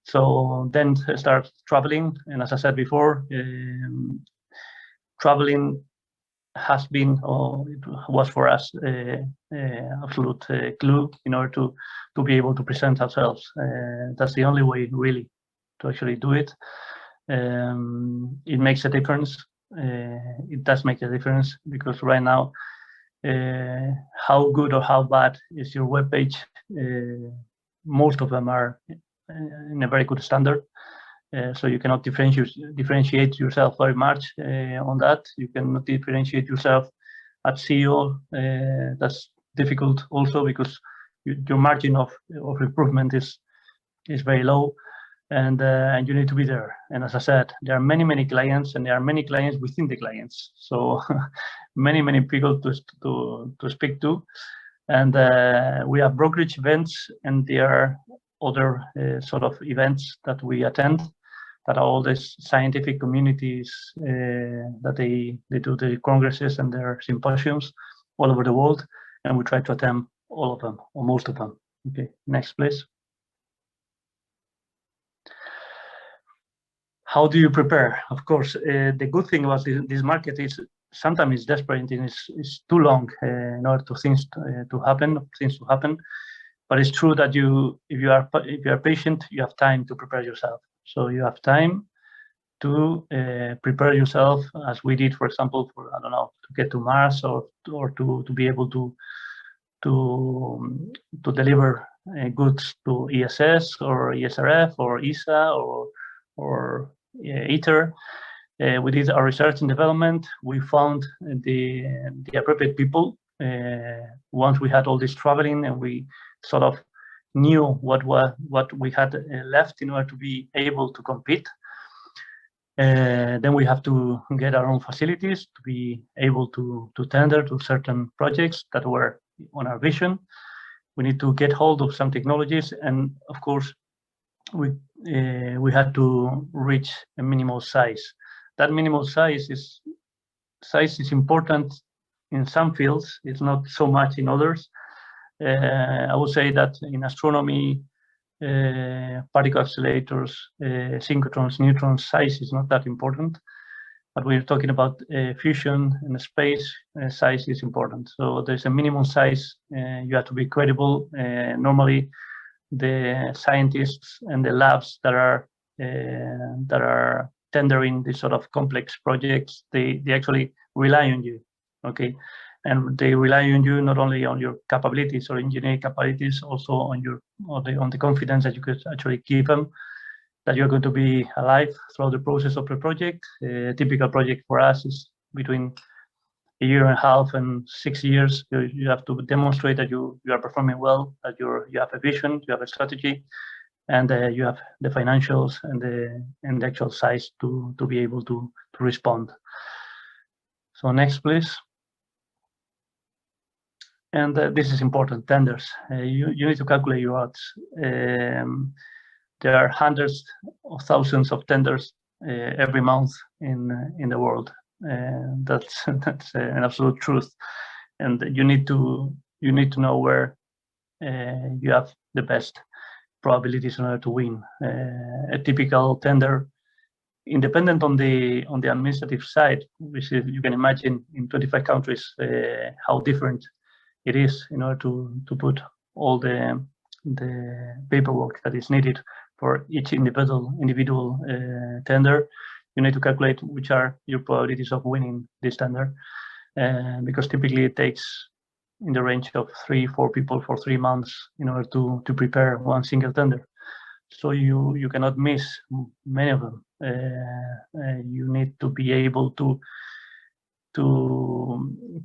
So then start traveling, and as I said before, traveling has been, or it was for us, absolute clue in order to be able to present ourselves. That's the only way really to actually do it. It makes a difference. It does make a difference because right now, how good or how bad is your web page? Most of them are in a very good standard, so you cannot differentiate yourself very much on that. You cannot differentiate yourself at SEO. That's difficult also because your margin of improvement is very low, and you need to be there. And as I said, there are many clients, and there are many clients within the clients. So many people to speak to, and we have brokerage events, and there are other sort of events that we attend, that are all these scientific communities that they do the congresses and their symposiums all over the world, and we try to attend all of them or most of them. Okay, next please. How do you prepare? Of course, the good thing about this market is sometimes it's desperate and it's too long in order to things to happen. But it's true that if you are patient, you have time to prepare yourself. So you have time to prepare yourself, as we did, for example, for I don't know, to get to Mars or to be able to deliver goods to ESS or ESRF or ESA or ITER. We did our research and development. We found the appropriate people. Once we had all this traveling and we sort of knew what we had left in order to be able to compete, then we have to get our own facilities to be able to tender to certain projects that were on our vision. We need to get hold of some technologies, and of course we had to reach a minimal size. That minimal size is important in some fields. It's not so much in others. I would say that in astronomy, particle accelerators, synchrotrons, neutrons, size is not that important. But we're talking about fusion and space, size is important. So there's a minimum size. You have to be credible. Normally, the scientists and the labs that are tendering these sort of complex projects, they actually rely on you. Okay. And they rely on you not only on your capabilities or engineering capabilities, also on the confidence that you could actually give them, that you're going to be alive throughout the process of the project. A typical project for us is between a year and a half and 6 years, you have to demonstrate that you are performing well, that you have a vision, you have a strategy, and you have the financials and the actual size to be able to respond. So next, please. And this is important, tenders. You need to calculate your odds. There are hundreds of thousands of tenders every month in the world. That's an absolute truth, and you need to know where you have the best probabilities in order to win. A typical tender, independent on the administrative side, which is, you can imagine in 25 countries how different it is in order to put all the paperwork that is needed for each individual tender. You need to calculate which are your probabilities of winning this tender, because typically it takes in the range of 3-4 people for 3 months in order to prepare one single tender. So you cannot miss many of them. You need to be able to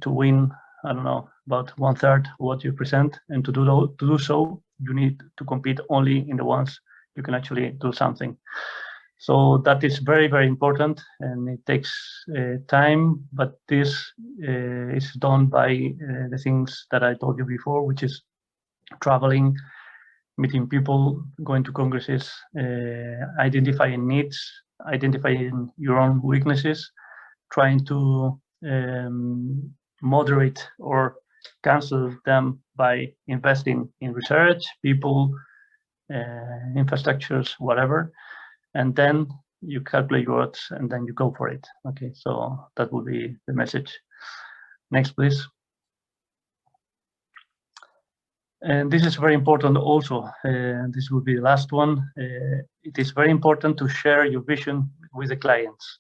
win, I don't know, about 1/3 what you present, and to do so, you need to compete only in the ones you can actually do something. So that is very, very important, and it takes time, but this is done by the things that I told you before, which is traveling, meeting people, going to congresses, identifying needs, identifying your own weaknesses, trying to moderate or cancel them by investing in research, people, infrastructures, whatever, and then you calculate your odds and then you go for it. Okay, so that will be the message. Next, please. And this is very important also. This will be the last one. It is very important to share your vision with the clients.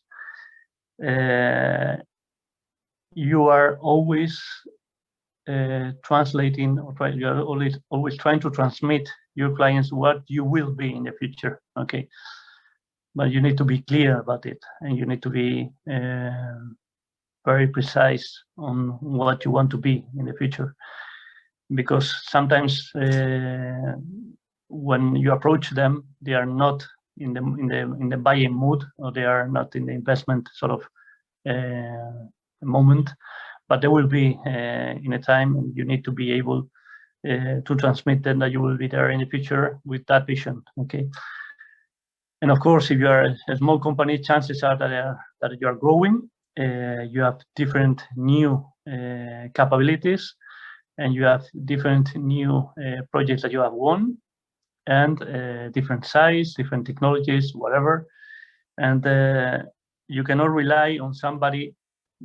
You are always translating, or you are always trying to transmit your clients what you will be in the future. Okay, but you need to be clear about it, and you need to be very precise on what you want to be in the future, because sometimes when you approach them, they are not in the buying mood, or they are not in the investment sort of moment, but they will be in a time, and you need to be able to transmit them that you will be there in the future with that vision. Okay. And of course, if you are a small company, chances are that you are growing. You have different new capabilities, and you have different new projects that you have won, and different size, different technologies, whatever. And you cannot rely on somebody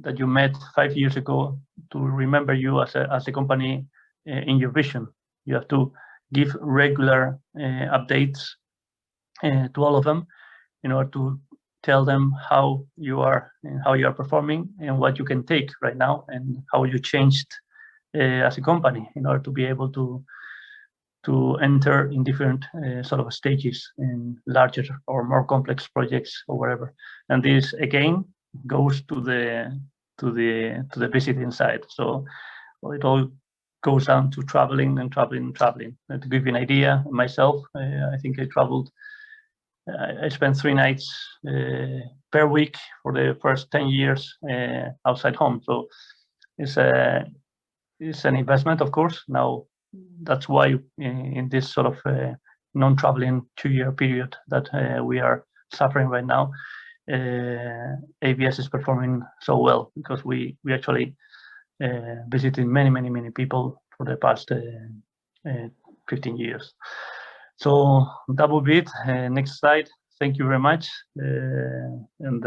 that you met 5 years ago to remember you as a company in your vision. You have to give regular updates to all of them in order to tell them how you are and how you are performing, and what you can take right now, and how you changed as a company in order to be able to enter in different sort of stages in larger or more complex projects or whatever. And this again goes to the visiting side. So it all goes down to traveling and traveling and traveling. And to give you an idea, myself, I think I spent 3 nights per week for the first 10 years outside home. So it's an investment, of course. Now that's why in this sort of non-traveling 2-year period that we are suffering right now, ABS is performing so well, because we actually visited many people for the past 15 years. So that will be it. Next slide. Thank you very much, and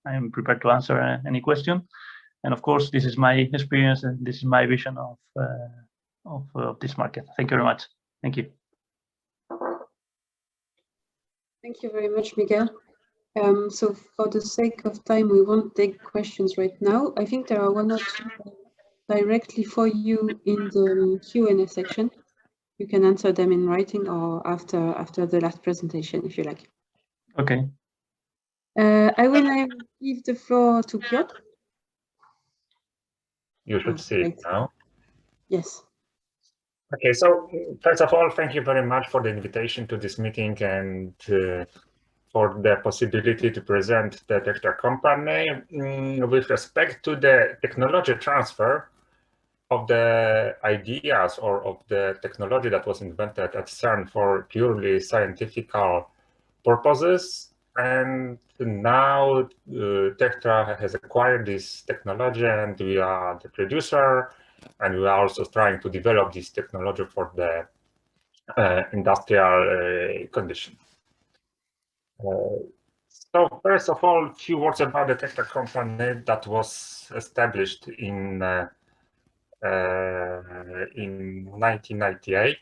I'm prepared to answer any question. And of course, this is my experience, and this is my vision of this market. Thank you very much. Thank you. Thank you very much, Miguel. So for the sake of time, we won't take questions right now. I think there are 1 or 2 directly for you in the Q&A section. You can answer them in writing or after the last presentation, if you like. Okay. I will now give the floor to Piotr. You should see it now. Yes. Okay, so first of all, thank you very much for the invitation to this meeting and for the possibility to present the Tectra company. With respect to the technology transfer of the ideas or of the technology that was invented at CERN for purely scientific purposes, and now Tectra has acquired this technology and we are the producer, and we are also trying to develop this technology for the industrial condition. So first of all, a few words about the Tectra company that was established in 1998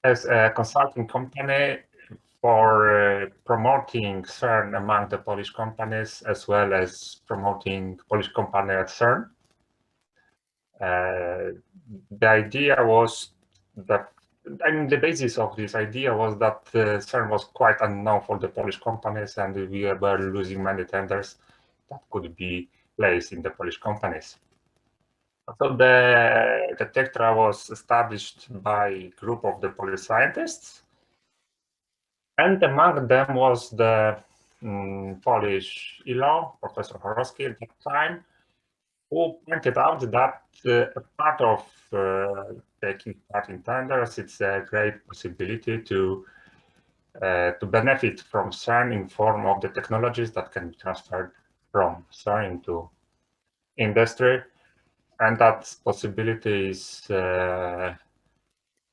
as a consulting company for promoting CERN among the Polish companies, as well as promoting Polish company at CERN. The idea was that, I mean, the basis of this idea was that CERN was quite unknown for the Polish companies, and we were losing many tenders that could be placed in the Polish companies. So the Tectra was established by a group of the Polish scientists, and among them was the Polish ILO, Professor Horowski at that time, who pointed out that a part of taking part in tenders, it's a great possibility to benefit from CERN in form of the technologies that can be transferred from CERN into industry, and that possibility is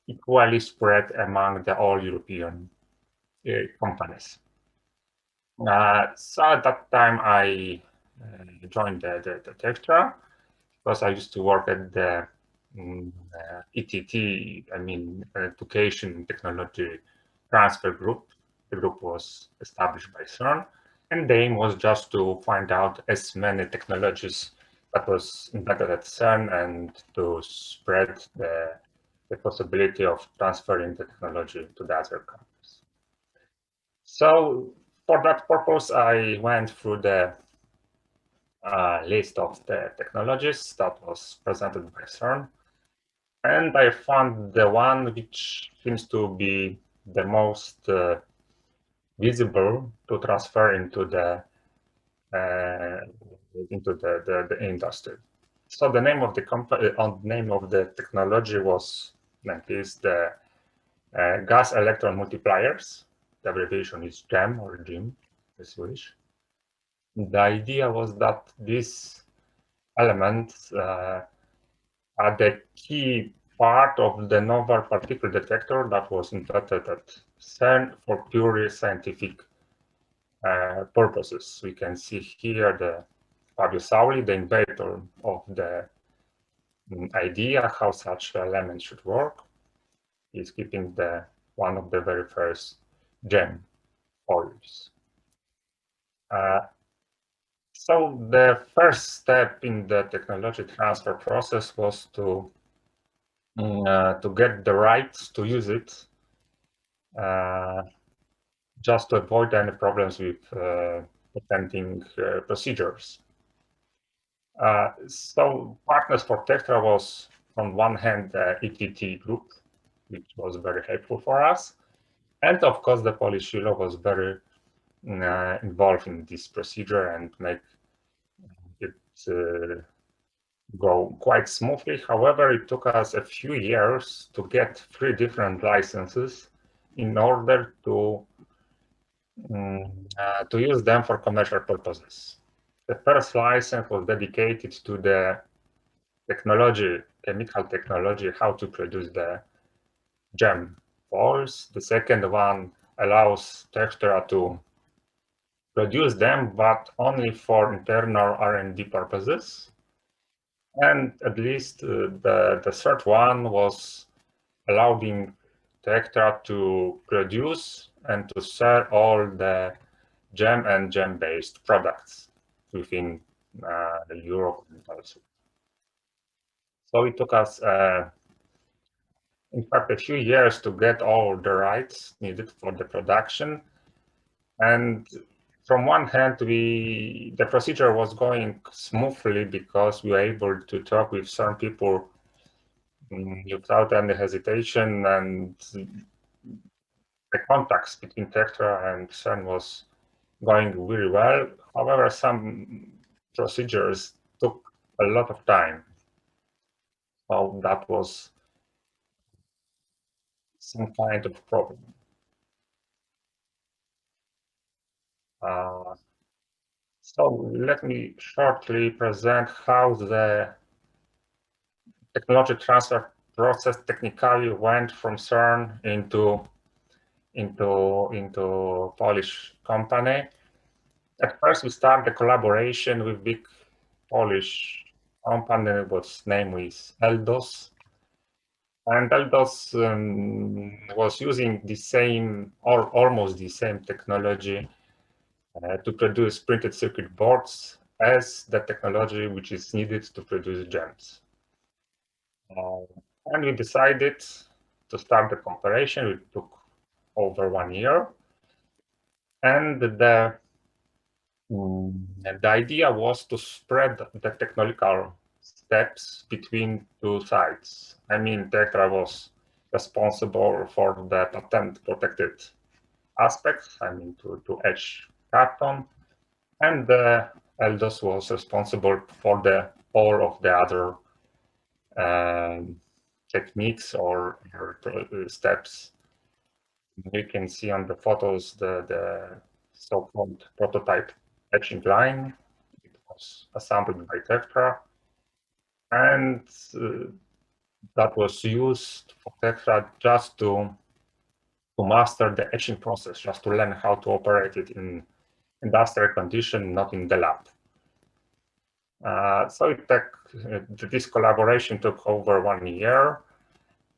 equally spread among the all European companies. So at that time, I joined the Tectra because I used to work at the ETT, I mean, Education Technology Transfer Group. The group was established by CERN, and the aim was just to find out as many technologies that was embedded at CERN and to spread the possibility of transferring the technology to the other countries. So for that purpose, I went through the list of the technologies that was presented by CERN, and I found the one which seems to be the most visible to transfer into the industry. So the name of the company, name of the technology was like this: the gas electron multipliers. The abbreviation is GEM or GIM, as you wish. The idea was that these elements are the key part of the novel particle detector that was invented at CERN for purely scientific purposes. We can see here the Fabio Sauli, the inventor of the idea how such elements should work. He's keeping one of the very first GEM foils. So the first step in the technology transfer process was to get the rights to use it, just to avoid any problems with patenting procedures. So partners for Tectra was, on one hand, the ETT group, which was very helpful for us, and of course the Polish ILO was very involved in this procedure and make it go quite smoothly. However, it took us a few years to get 3 different licenses in order to use them for commercial purposes. The first license was dedicated to the technology, chemical technology, how to produce the GEM foils. The second one allows Tectra to produce them, but only for internal R&D purposes. And at least the third one was allowing Tectra to produce and to sell all the GEM and GEM-based products within Europe and also. So it took us, in fact, a few years to get all the rights needed for the production. And from one hand, the procedure was going smoothly because we were able to talk with some people without any hesitation, and the contacts between Tectra and CERN was going really well. However, some procedures took a lot of time. So that was some kind of problem. So let me shortly present how the technology transfer process technically went from CERN into Polish company. At first, we started a collaboration with big Polish company, whose name is ELDOS. And ELDOS was using the same, or almost the same technology to produce printed circuit boards as the technology which is needed to produce gems. And we decided to start the cooperation. It took over 1 year. And the idea was to spread the technological steps between two sides. I mean, Tectra was responsible for the patent protected aspects, I mean, to etch carton, and ELDOS was responsible for all of the other techniques or steps. You can see on the photos the so-called prototype etching line. It was assembled by Tectra, and that was used for Tectra just to master the etching process, just to learn how to operate it in industrial condition, not in the lab. So this collaboration took over 1 year,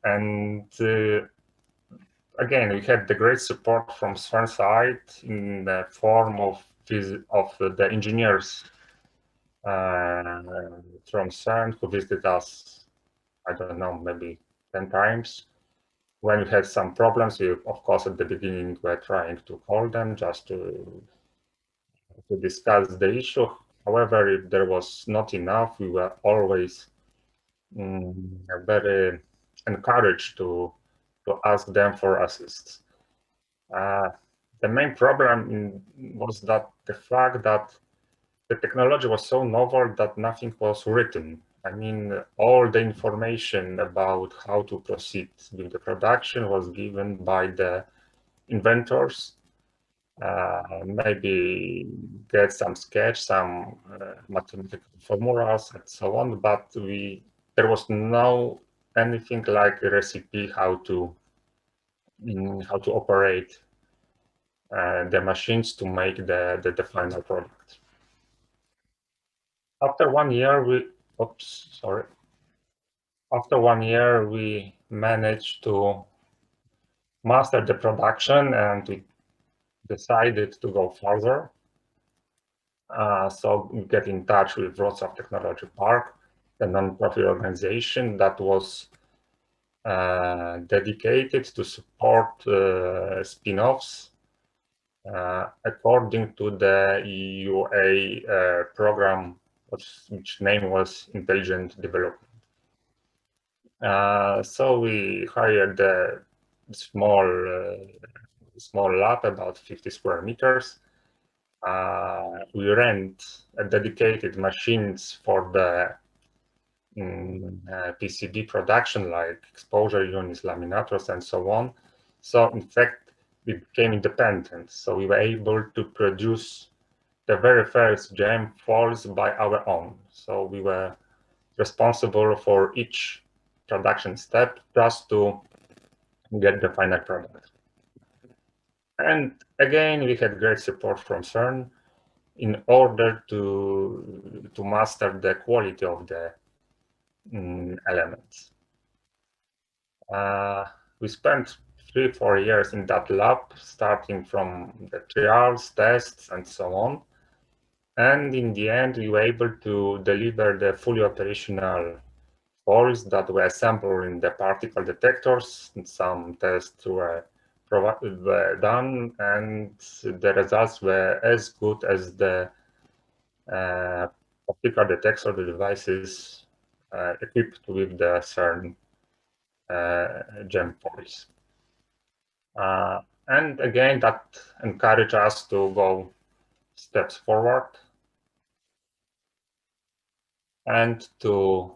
and again, we had the great support from CERN side in the form of the engineers from CERN who visited us, I don't know, maybe 10 times. When we had some problems, we, of course, at the beginning were trying to call them just to discuss the issue. However, if there was not enough, we were always very encouraged to ask them for assist. The main problem was that the fact that the technology was so novel that nothing was written. I mean, all the information about how to proceed with the production was given by the inventors. Maybe get some sketch, some mathematical formulas, and so on, but there was no anything like a recipe how to operate the machines to make the final product. After 1 year, After 1 year, we managed to master the production, and we decided to go further. So we get in touch with Wrocław Technology Park, a non-profit organization that was dedicated to support spin-offs according to the EUA program, which name was Intelligent Development. So we hired a small lab, about 50 square meters. We rent dedicated machines for the PCB production, like exposure units, laminators, and so on. So in fact, we became independent. So we were able to produce the very first gem foils by our own. So we were responsible for each production step just to get the final product. And again, we had great support from CERN in order to master the quality of the elements. We spent 3-4 years in that lab, starting from the trials, tests, and so on. And in the end, we were able to deliver the fully operational foils that were assembled in the particle detectors. And some tests were were done, and the results were as good as the optical detector devices equipped with the CERN gem foils. And again, that encouraged us to go steps forward and to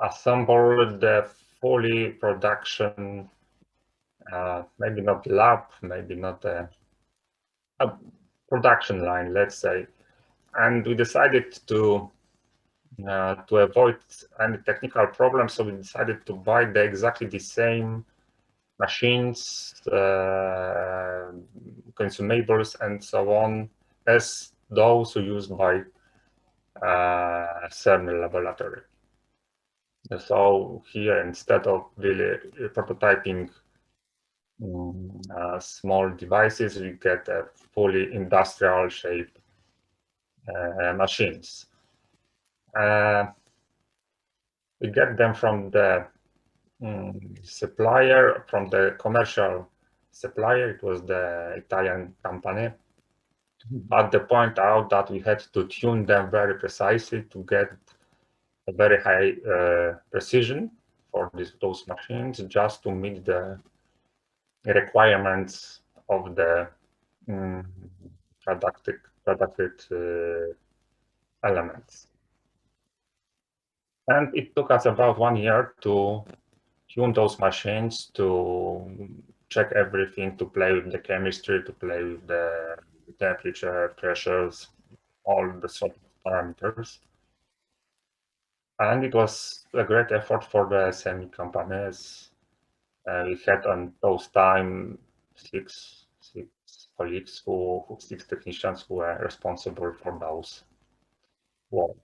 assemble the fully production, maybe not lab, maybe not a production line, let's say. And we decided to avoid any technical problems, so we decided to buy exactly the same machines, consumables, and so on as those used by CERN laboratory. So here, instead of really prototyping small devices, we get fully industrial shaped machines. We get them from the supplier, from the commercial supplier. It was the Italian company. But they point out that we had to tune them very precisely to get a very high precision for those machines, just to meet the requirements of the productive elements. And it took us about 1 year to tune those machines, to check everything, to play with the chemistry, to play with the temperature, pressures, all the sort of parameters. And it was a great effort for the SME companies. We had on those time six colleagues, six technicians who were responsible for those work.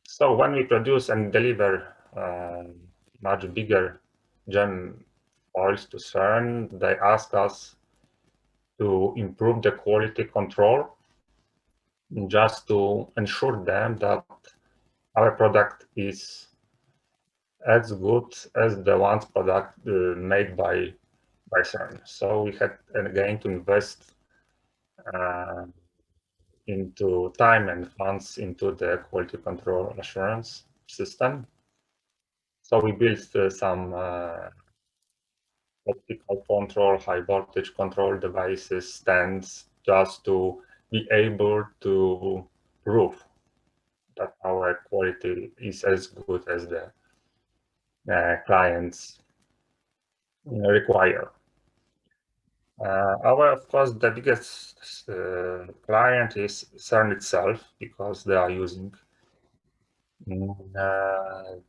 So when we produce and deliver much bigger gem foils to CERN, they ask us to improve the quality control, just to ensure them that our product is as good as the ones product made by CERN. So we had again to invest into time and funds into the quality control assurance system. So we built some optical control, high voltage control devices, stands, just to be able to prove that our quality is as good as the clients require. Of course, the biggest client is CERN itself, because they are using the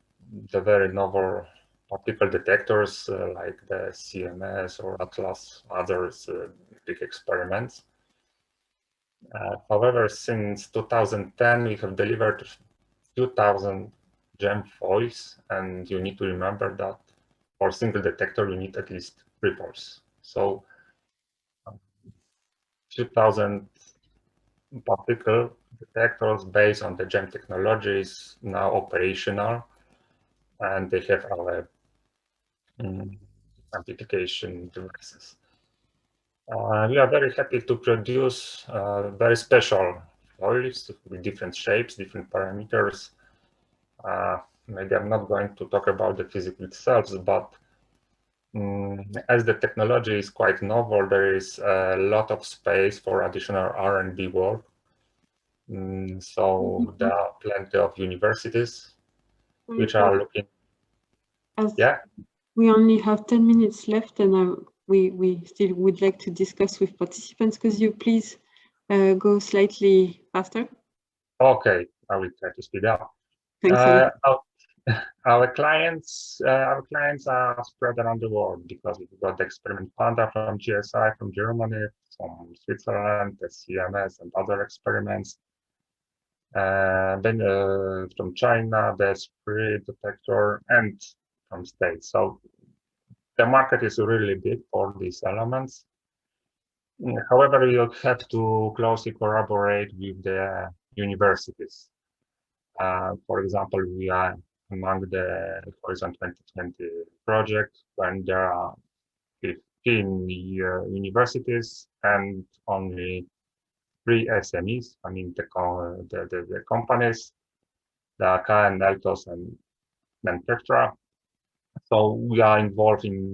very novel optical detectors like the CMS or Atlas, others big experiments. However, since 2010, we have delivered a few thousand gem foils, and you need to remember that for a single detector, you need at least 3 foils. So, few thousand particle detectors based on the gem technology is now operational, and they have our amplification devices. We are very happy to produce very special foils with different shapes, different parameters. Maybe I'm not going to talk about the physics itself, but as the technology is quite novel, there is a lot of space for additional R&D work. So there are plenty of universities which are looking. Yeah. We only have 10 minutes left, and we still would like to discuss with participants. Could you please go slightly faster? Okay, I will try to speed up. Thanks a lot. Our clients are spread around the world, because we've got the Experiment Panda from GSI from Germany, from Switzerland, the CMS and other experiments. Then from China, the SPRI detector, and from States. So the market is really big for these elements. However, you have to closely collaborate with the universities. For example, we are among the Horizon 2020 project, when there are 15 universities and only 3 SMEs, I mean the companies, the ILOs and Tetra. So we are involved in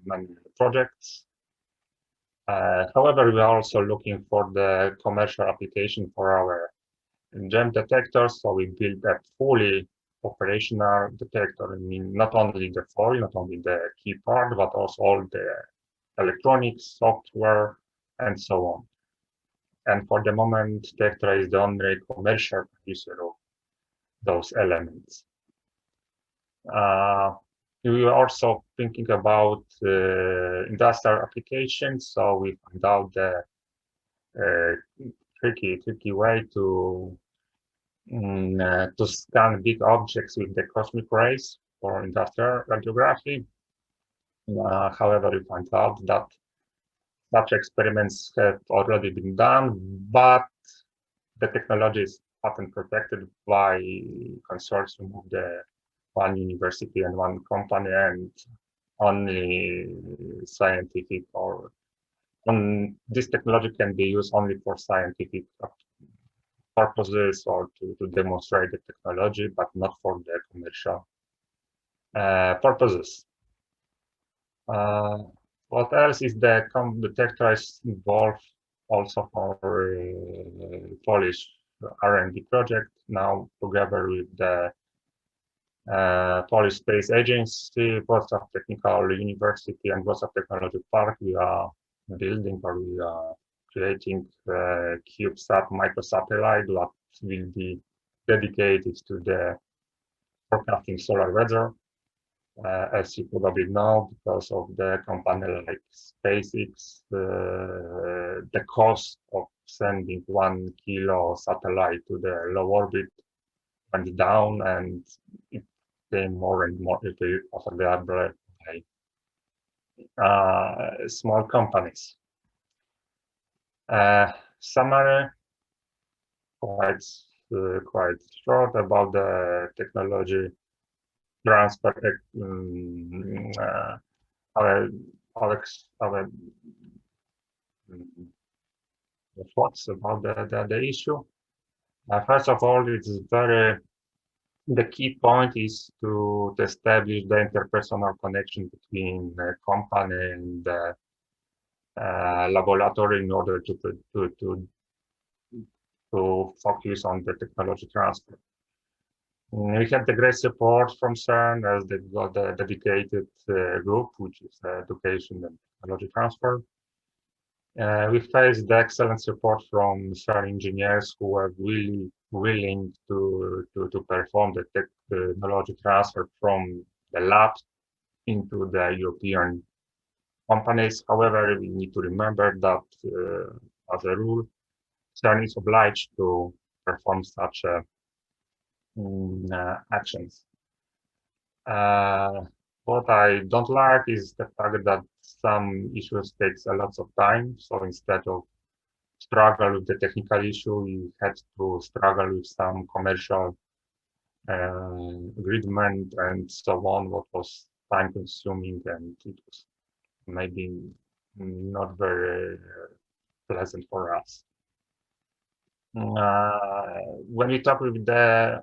many projects. However, we are also looking for the commercial application for our gem detectors. So we built a fully operational detector. I mean, not only the foil, not only the key part, but also all the electronics, software, and so on. And for the moment, Tetra is the only commercial producer of those elements. We were also thinking about industrial applications, so we found out the tricky way to scan big objects with the cosmic rays for industrial radiography. However, we found out that such experiments have already been done, but the technology is patent protected by consortium of the one university and one company, and only scientific or this technology can be used only for scientific purposes or to demonstrate the technology, but not for the commercial purposes. What else is the Tetra is involved also for Polish R&D project now together with the Polish Space Agency, Wrocław Technical University, and Wrocław Technology Park. We are building or we are creating a CubeSat microsatellite that will be dedicated to the forecasting solar weather. As you probably know, because of the company like SpaceX, the cost of sending 1 kilo satellite to the low orbit went down, and it became more and more available by small companies. Summary, quite short about the technology transfer. Our thoughts about the issue. First of all, the key point is to establish the interpersonal connection between the company and the laboratory in order to focus on the technology transfer. We had the great support from CERN, as they've got a dedicated group, which is education and technology transfer. We faced the excellent support from CERN engineers who were really willing to perform the technology transfer from the lab into the European companies. However, we need to remember that as a rule, CERN is obliged to perform such actions. What I don't like is the fact that some issues takes a lot of time. So instead of struggle with the technical issue, we had to struggle with some commercial agreement and so on, what was time consuming, and it was maybe not very pleasant for us. When we talk with the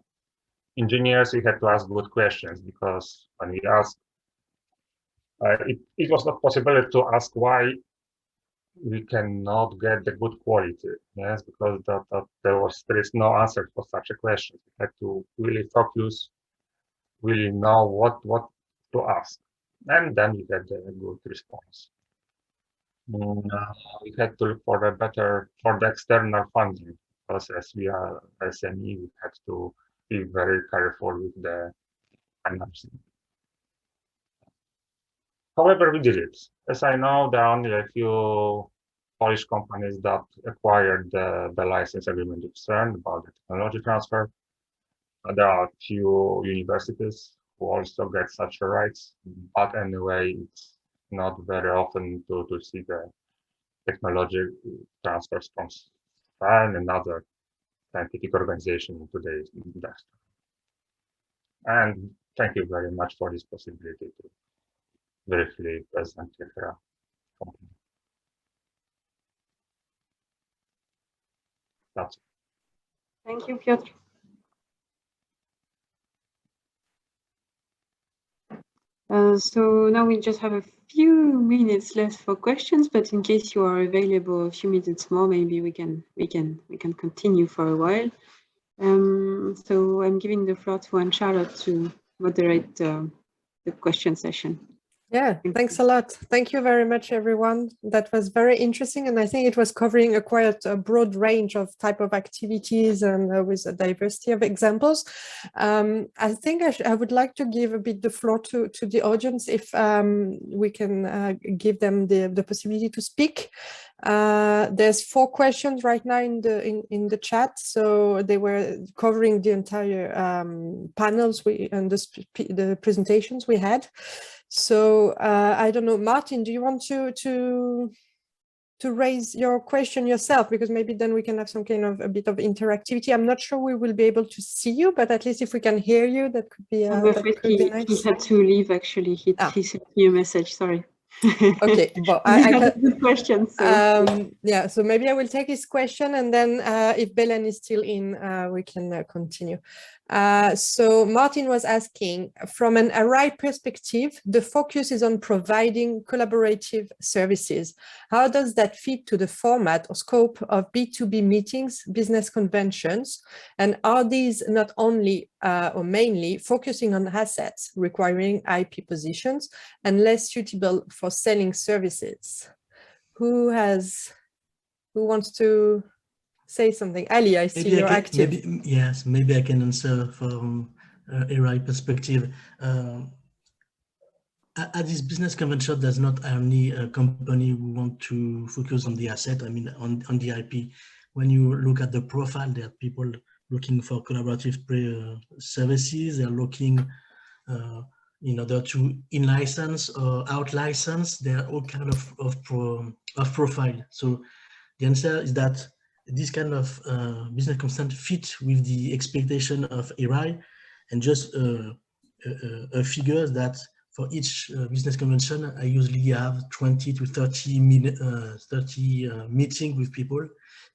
engineers, we had to ask good questions, because when we asked, it was not possible to ask why we cannot get the good quality. Yes, because there is no answer for such a question. We had to really focus, really know what to ask, and then we get a good response. We had to look for the external funding, because as we are SME, we had to be very careful with the financing. However, we did it. As I know, there are only a few Polish companies that acquired the license agreement with CERN about the technology transfer. There are a few universities who also get such rights, but anyway, it's not very often to see the technology transfers from CERN and other scientific organization in today's industry. And thank you very much for this possibility to briefly present Carrera company. That's it. Thank you, Piotr. So now we just have a few minutes left for questions, but in case you are available a few minutes more, maybe we can continue for a while. So I'm giving the floor to Anne-Charlotte to moderate the question session. Yeah, thanks a lot. Thank you very much, everyone. That was very interesting. And I think it was covering quite a broad range of type of activities and with a diversity of examples. I think I would like to give a bit the floor to the audience if we can give them the possibility to speak. There's 4 questions right now in the chat, so they were covering the entire panels and the presentations we had. So I don't know, Martin, do you want to raise your question yourself? Because maybe then we can have some kind of a bit of interactivity. I'm not sure we will be able to see you, but at least if we can hear you, that could be, nice. He had to leave, actually. He sent me a message, sorry. Okay, well, I got a good question. So. Yeah, so maybe I will take his question, and then if Belen is still in, we can continue. So Martin was asking, from an IRI perspective, the focus is on providing collaborative services. How does that fit to the format or scope of B2B meetings, business conventions? And are these not only or mainly focusing on assets requiring IP positions and less suitable for selling services? Who wants to say something? Ali, I see you're active. Maybe I can answer from IRI perspective. At this business convention, there's not only a company who want to focus on the asset, I mean, on the IP. When you look at the profile, there are people looking for collaborative services. They're looking in order to in-license or out-license. There are all kind of profile. So the answer is that this kind of business consent fit with the expectation of IRI, and just a figure that for each business convention, I usually have 20 to 30 meetings with people,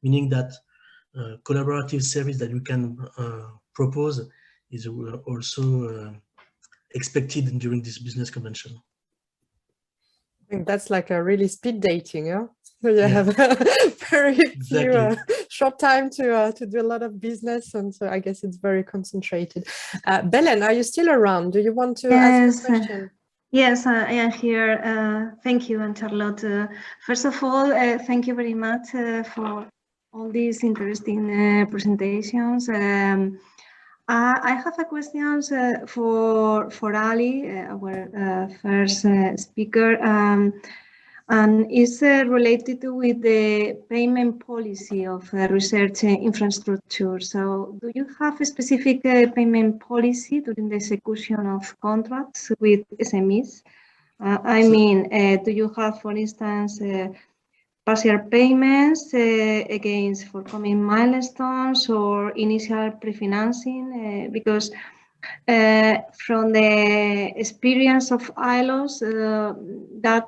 meaning that collaborative service that you can propose is also expected during this business convention. I think that's like a really speed dating, huh? So you have very few short time to do a lot of business, and so I guess it's very concentrated. Belen, are you still around? Do you want to ask a question? Yes, I am here. Thank you, Anne-Charlotte. First of all, thank you very much for all these interesting presentations. I have a question for Ali, our first speaker, and is related with the payment policy of research infrastructure. So do you have a specific payment policy during the execution of contracts with SMEs? I mean, do you have, for instance, partial payments against forthcoming milestones or initial pre-financing? Because from the experience of ILOs, that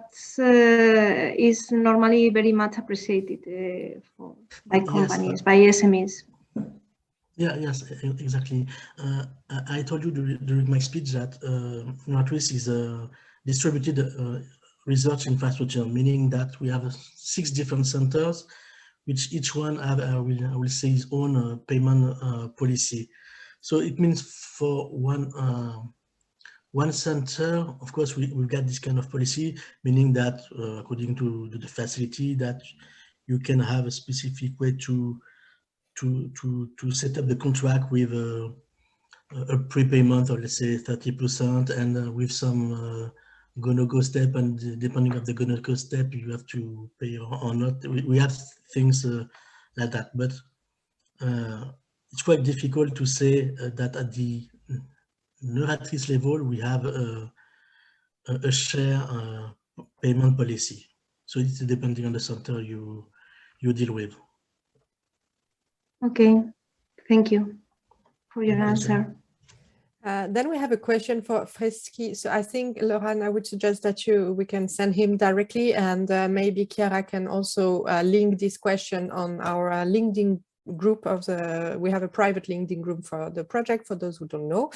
is normally very much appreciated by companies, by SMEs. Yes, exactly. I told you during my speech that ENRIITC is a distributed research infrastructure, meaning that we have 6 different centers, which each one have, I will say, his own payment policy. So it means for one center, of course, we've got this kind of policy, meaning that according to the facility, that you can have a specific way to set up the contract with a prepayment of, let's say, 30%, and with some go-no-go step, and depending on the go-no-go step, you have to pay or not. We have things like that, but it's quite difficult to say that at the ENRIITC level we have a share payment policy. So it's depending on the center you deal with. Okay, thank you for your answer. Then we have a question for Fresky. So I think, Laurent, I would suggest that we can send him directly, and maybe Chiara can also link this question on our LinkedIn group of we have a private LinkedIn group for the project, for those who don't know.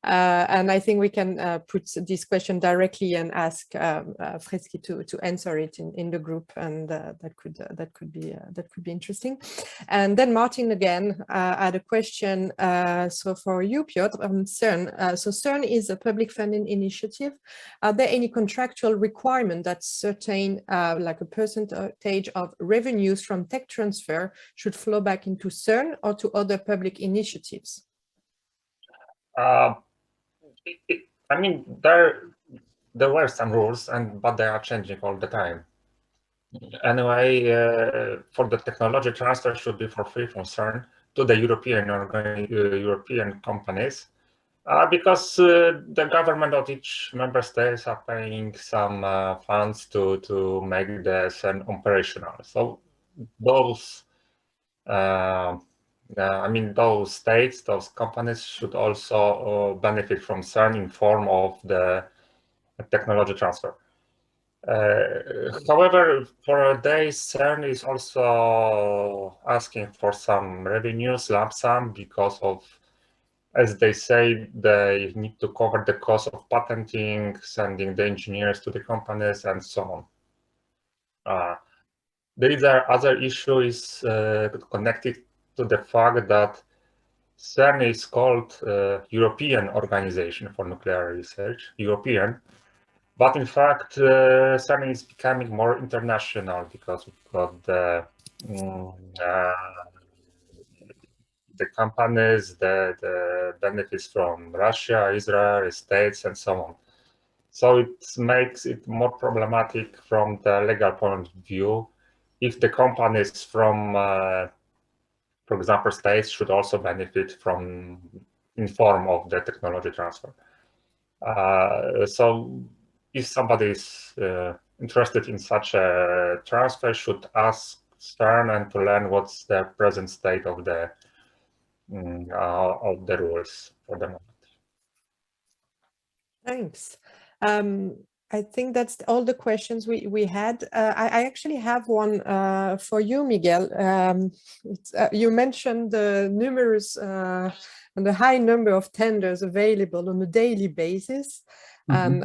And I think we can put this question directly and ask Fresky to answer it in the group, and that could be interesting. And then Martin again had a question. So for you, Piotr, on CERN. So CERN is a public funding initiative. Are there any contractual requirement that certain, like a percentage of revenues from tech transfer should flow back into CERN or to other public initiatives? I mean, there were some rules, but they are changing all the time. Anyway, for the technology transfer should be for free from CERN to the European companies, because the government of each member states are paying some funds to make the CERN operational. So those I mean, those states, those companies should also benefit from CERN in form of the technology transfer. However, for a day, CERN is also asking for some revenues, lump sum, because of, as they say, they need to cover the cost of patenting, sending the engineers to the companies, and so on. There is other issue is connected to the fact that CERN is called European Organization for Nuclear Research, European, but in fact CERN is becoming more international because we've got the companies, the benefits from Russia, Israel, States, and so on. So it makes it more problematic from the legal point of view if the companies from for example, states should also benefit from in form of the technology transfer. So if somebody is interested in such a transfer, should ask CERN and to learn what's the present state of the rules for the moment. Thanks. I think that's all the questions we had. I actually have one for you, Miguel. You mentioned the numerous and the high number of tenders available on a daily basis. Mm-hmm.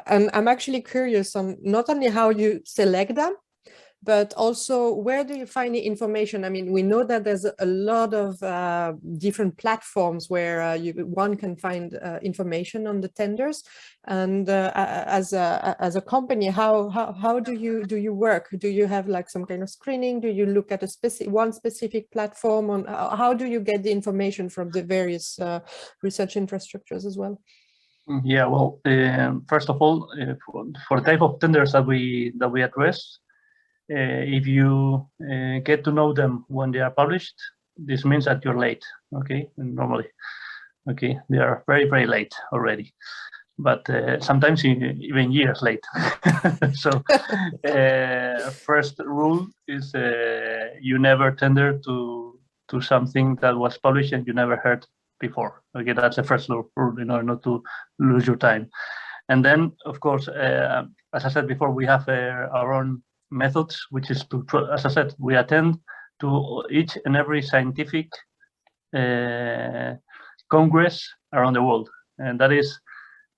And I'm actually curious on not only how you select them, but also where do you find the information? I mean, we know that there's a lot of different platforms where one can find information on the tenders. And as a company, how do you work? Do you have like some kind of screening? Do you look at one specific platform? On how do you get the information from the various research infrastructures as well? Yeah, well, first of all, for the type of tenders that we address, if you get to know them when they are published, this means that you're late, okay? Normally, okay, they are very, very late already, but sometimes even years late. So first rule is you never tender to something that was published and you never heard before. Okay, that's the first rule in order not to lose your time. And then, of course, as I said before, we have our own methods, which is to, as I said, we attend to each and every scientific congress around the world, and that is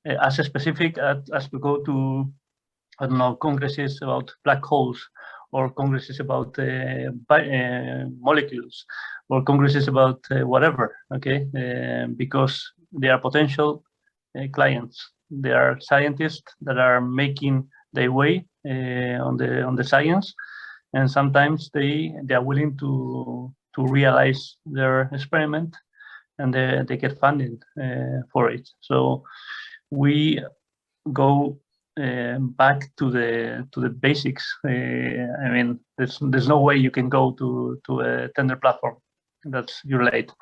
as specific as we go to, I don't know, congresses about black holes, or congresses about molecules, or congresses about whatever, okay, because they are potential clients. They are scientists that are making their way on the science, and sometimes they are willing to realize their experiment, and they get funding for it. So we go back to the basics. I mean, there's no way you can go to a tender platform that's you're late.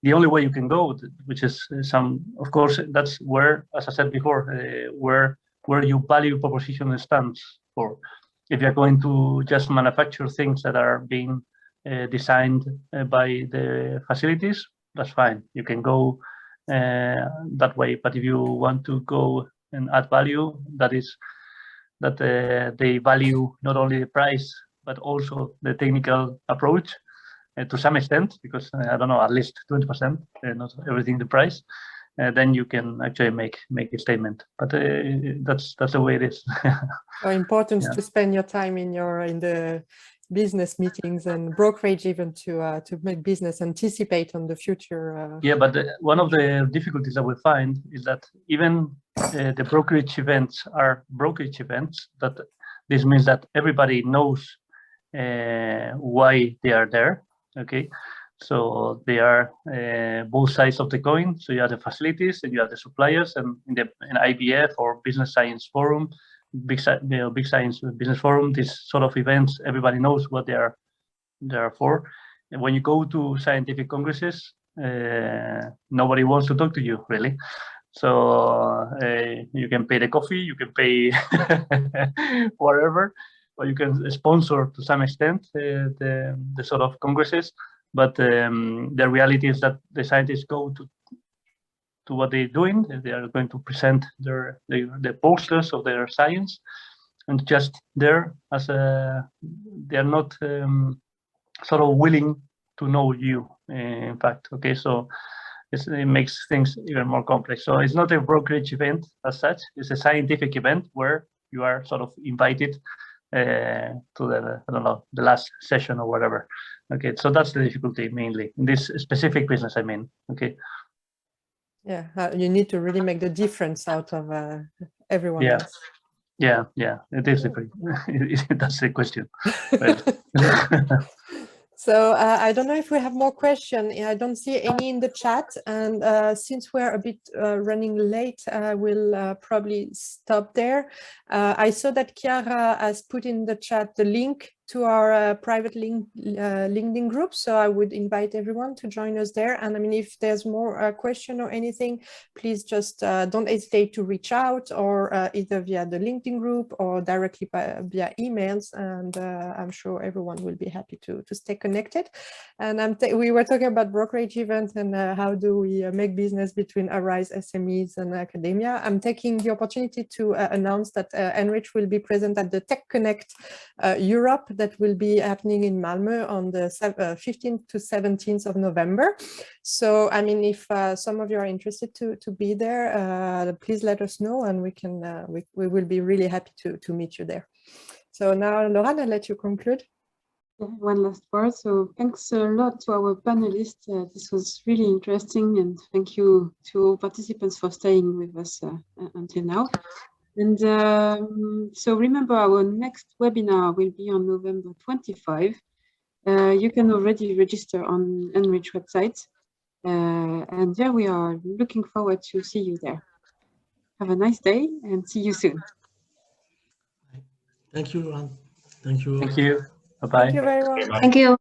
The only way you can go, which is of course, that's where, as I said before, where your value proposition stands for. If you're going to just manufacture things that are being designed by the facilities, that's fine. You can go that way. But if you want to go and add value, that is that they value not only the price but also the technical approach to some extent, because I don't know, at least 20%, not everything the price. Then you can actually make a statement. But that's the way it is. So important to spend your time in the business meetings and brokerage even to make business anticipate on the future. Yeah, but one of the difficulties that we find is that even the brokerage events are brokerage events. That this means that everybody knows why they are there. Okay, so they are both sides of the coin. So you have the facilities and you have the suppliers, and in IBF or Business Science Forum, Big Science Business Forum, this sort of events, everybody knows what they are for. And when you go to scientific congresses, nobody wants to talk to you, really. So you can pay the coffee, you can pay whatever, or you can sponsor to some extent the sort of congresses. But the reality is that the scientists go to what they're doing. They are going to present their posters of their science, and just there as they are not sort of willing to know you. In fact, okay, so it makes things even more complex. So it's not a brokerage event as such. It's a scientific event where you are sort of invited to the, I don't know, the last session or whatever. Okay, so that's the difficulty mainly in this specific business, I mean. Okay. Yeah, you need to really make the difference out of everyone else. Yeah, it is different. That's the question. So I don't know if we have more questions. I don't see any in the chat. And since we're a bit running late, we'll probably stop there. I saw that Chiara has put in the chat the link to our private LinkedIn group. So I would invite everyone to join us there. And I mean, if there's more question or anything, please just don't hesitate to reach out, or either via the LinkedIn group or directly via emails. And I'm sure everyone will be happy to stay connected. And we were talking about brokerage events and how do we make business between Arise, SMEs and academia. I'm taking the opportunity to announce that ENRIITC will be present at the Tech Connect Europe, that will be happening in Malmö on the 15th to 17th of November. So, I mean, if some of you are interested to be there, please let us know, and we can we will be really happy to meet you there. So now, Laurent, I'll let you conclude. One last word. So thanks a lot to our panelists. This was really interesting, and thank you to all participants for staying with us until now. And so remember, our next webinar will be on November 25. You can already register on ENRIITC website. And yeah, we are looking forward to see you there. Have a nice day and see you soon. Thank you, Laurent. Thank you. Thank you. Bye-bye. Thank you very much. Thank you.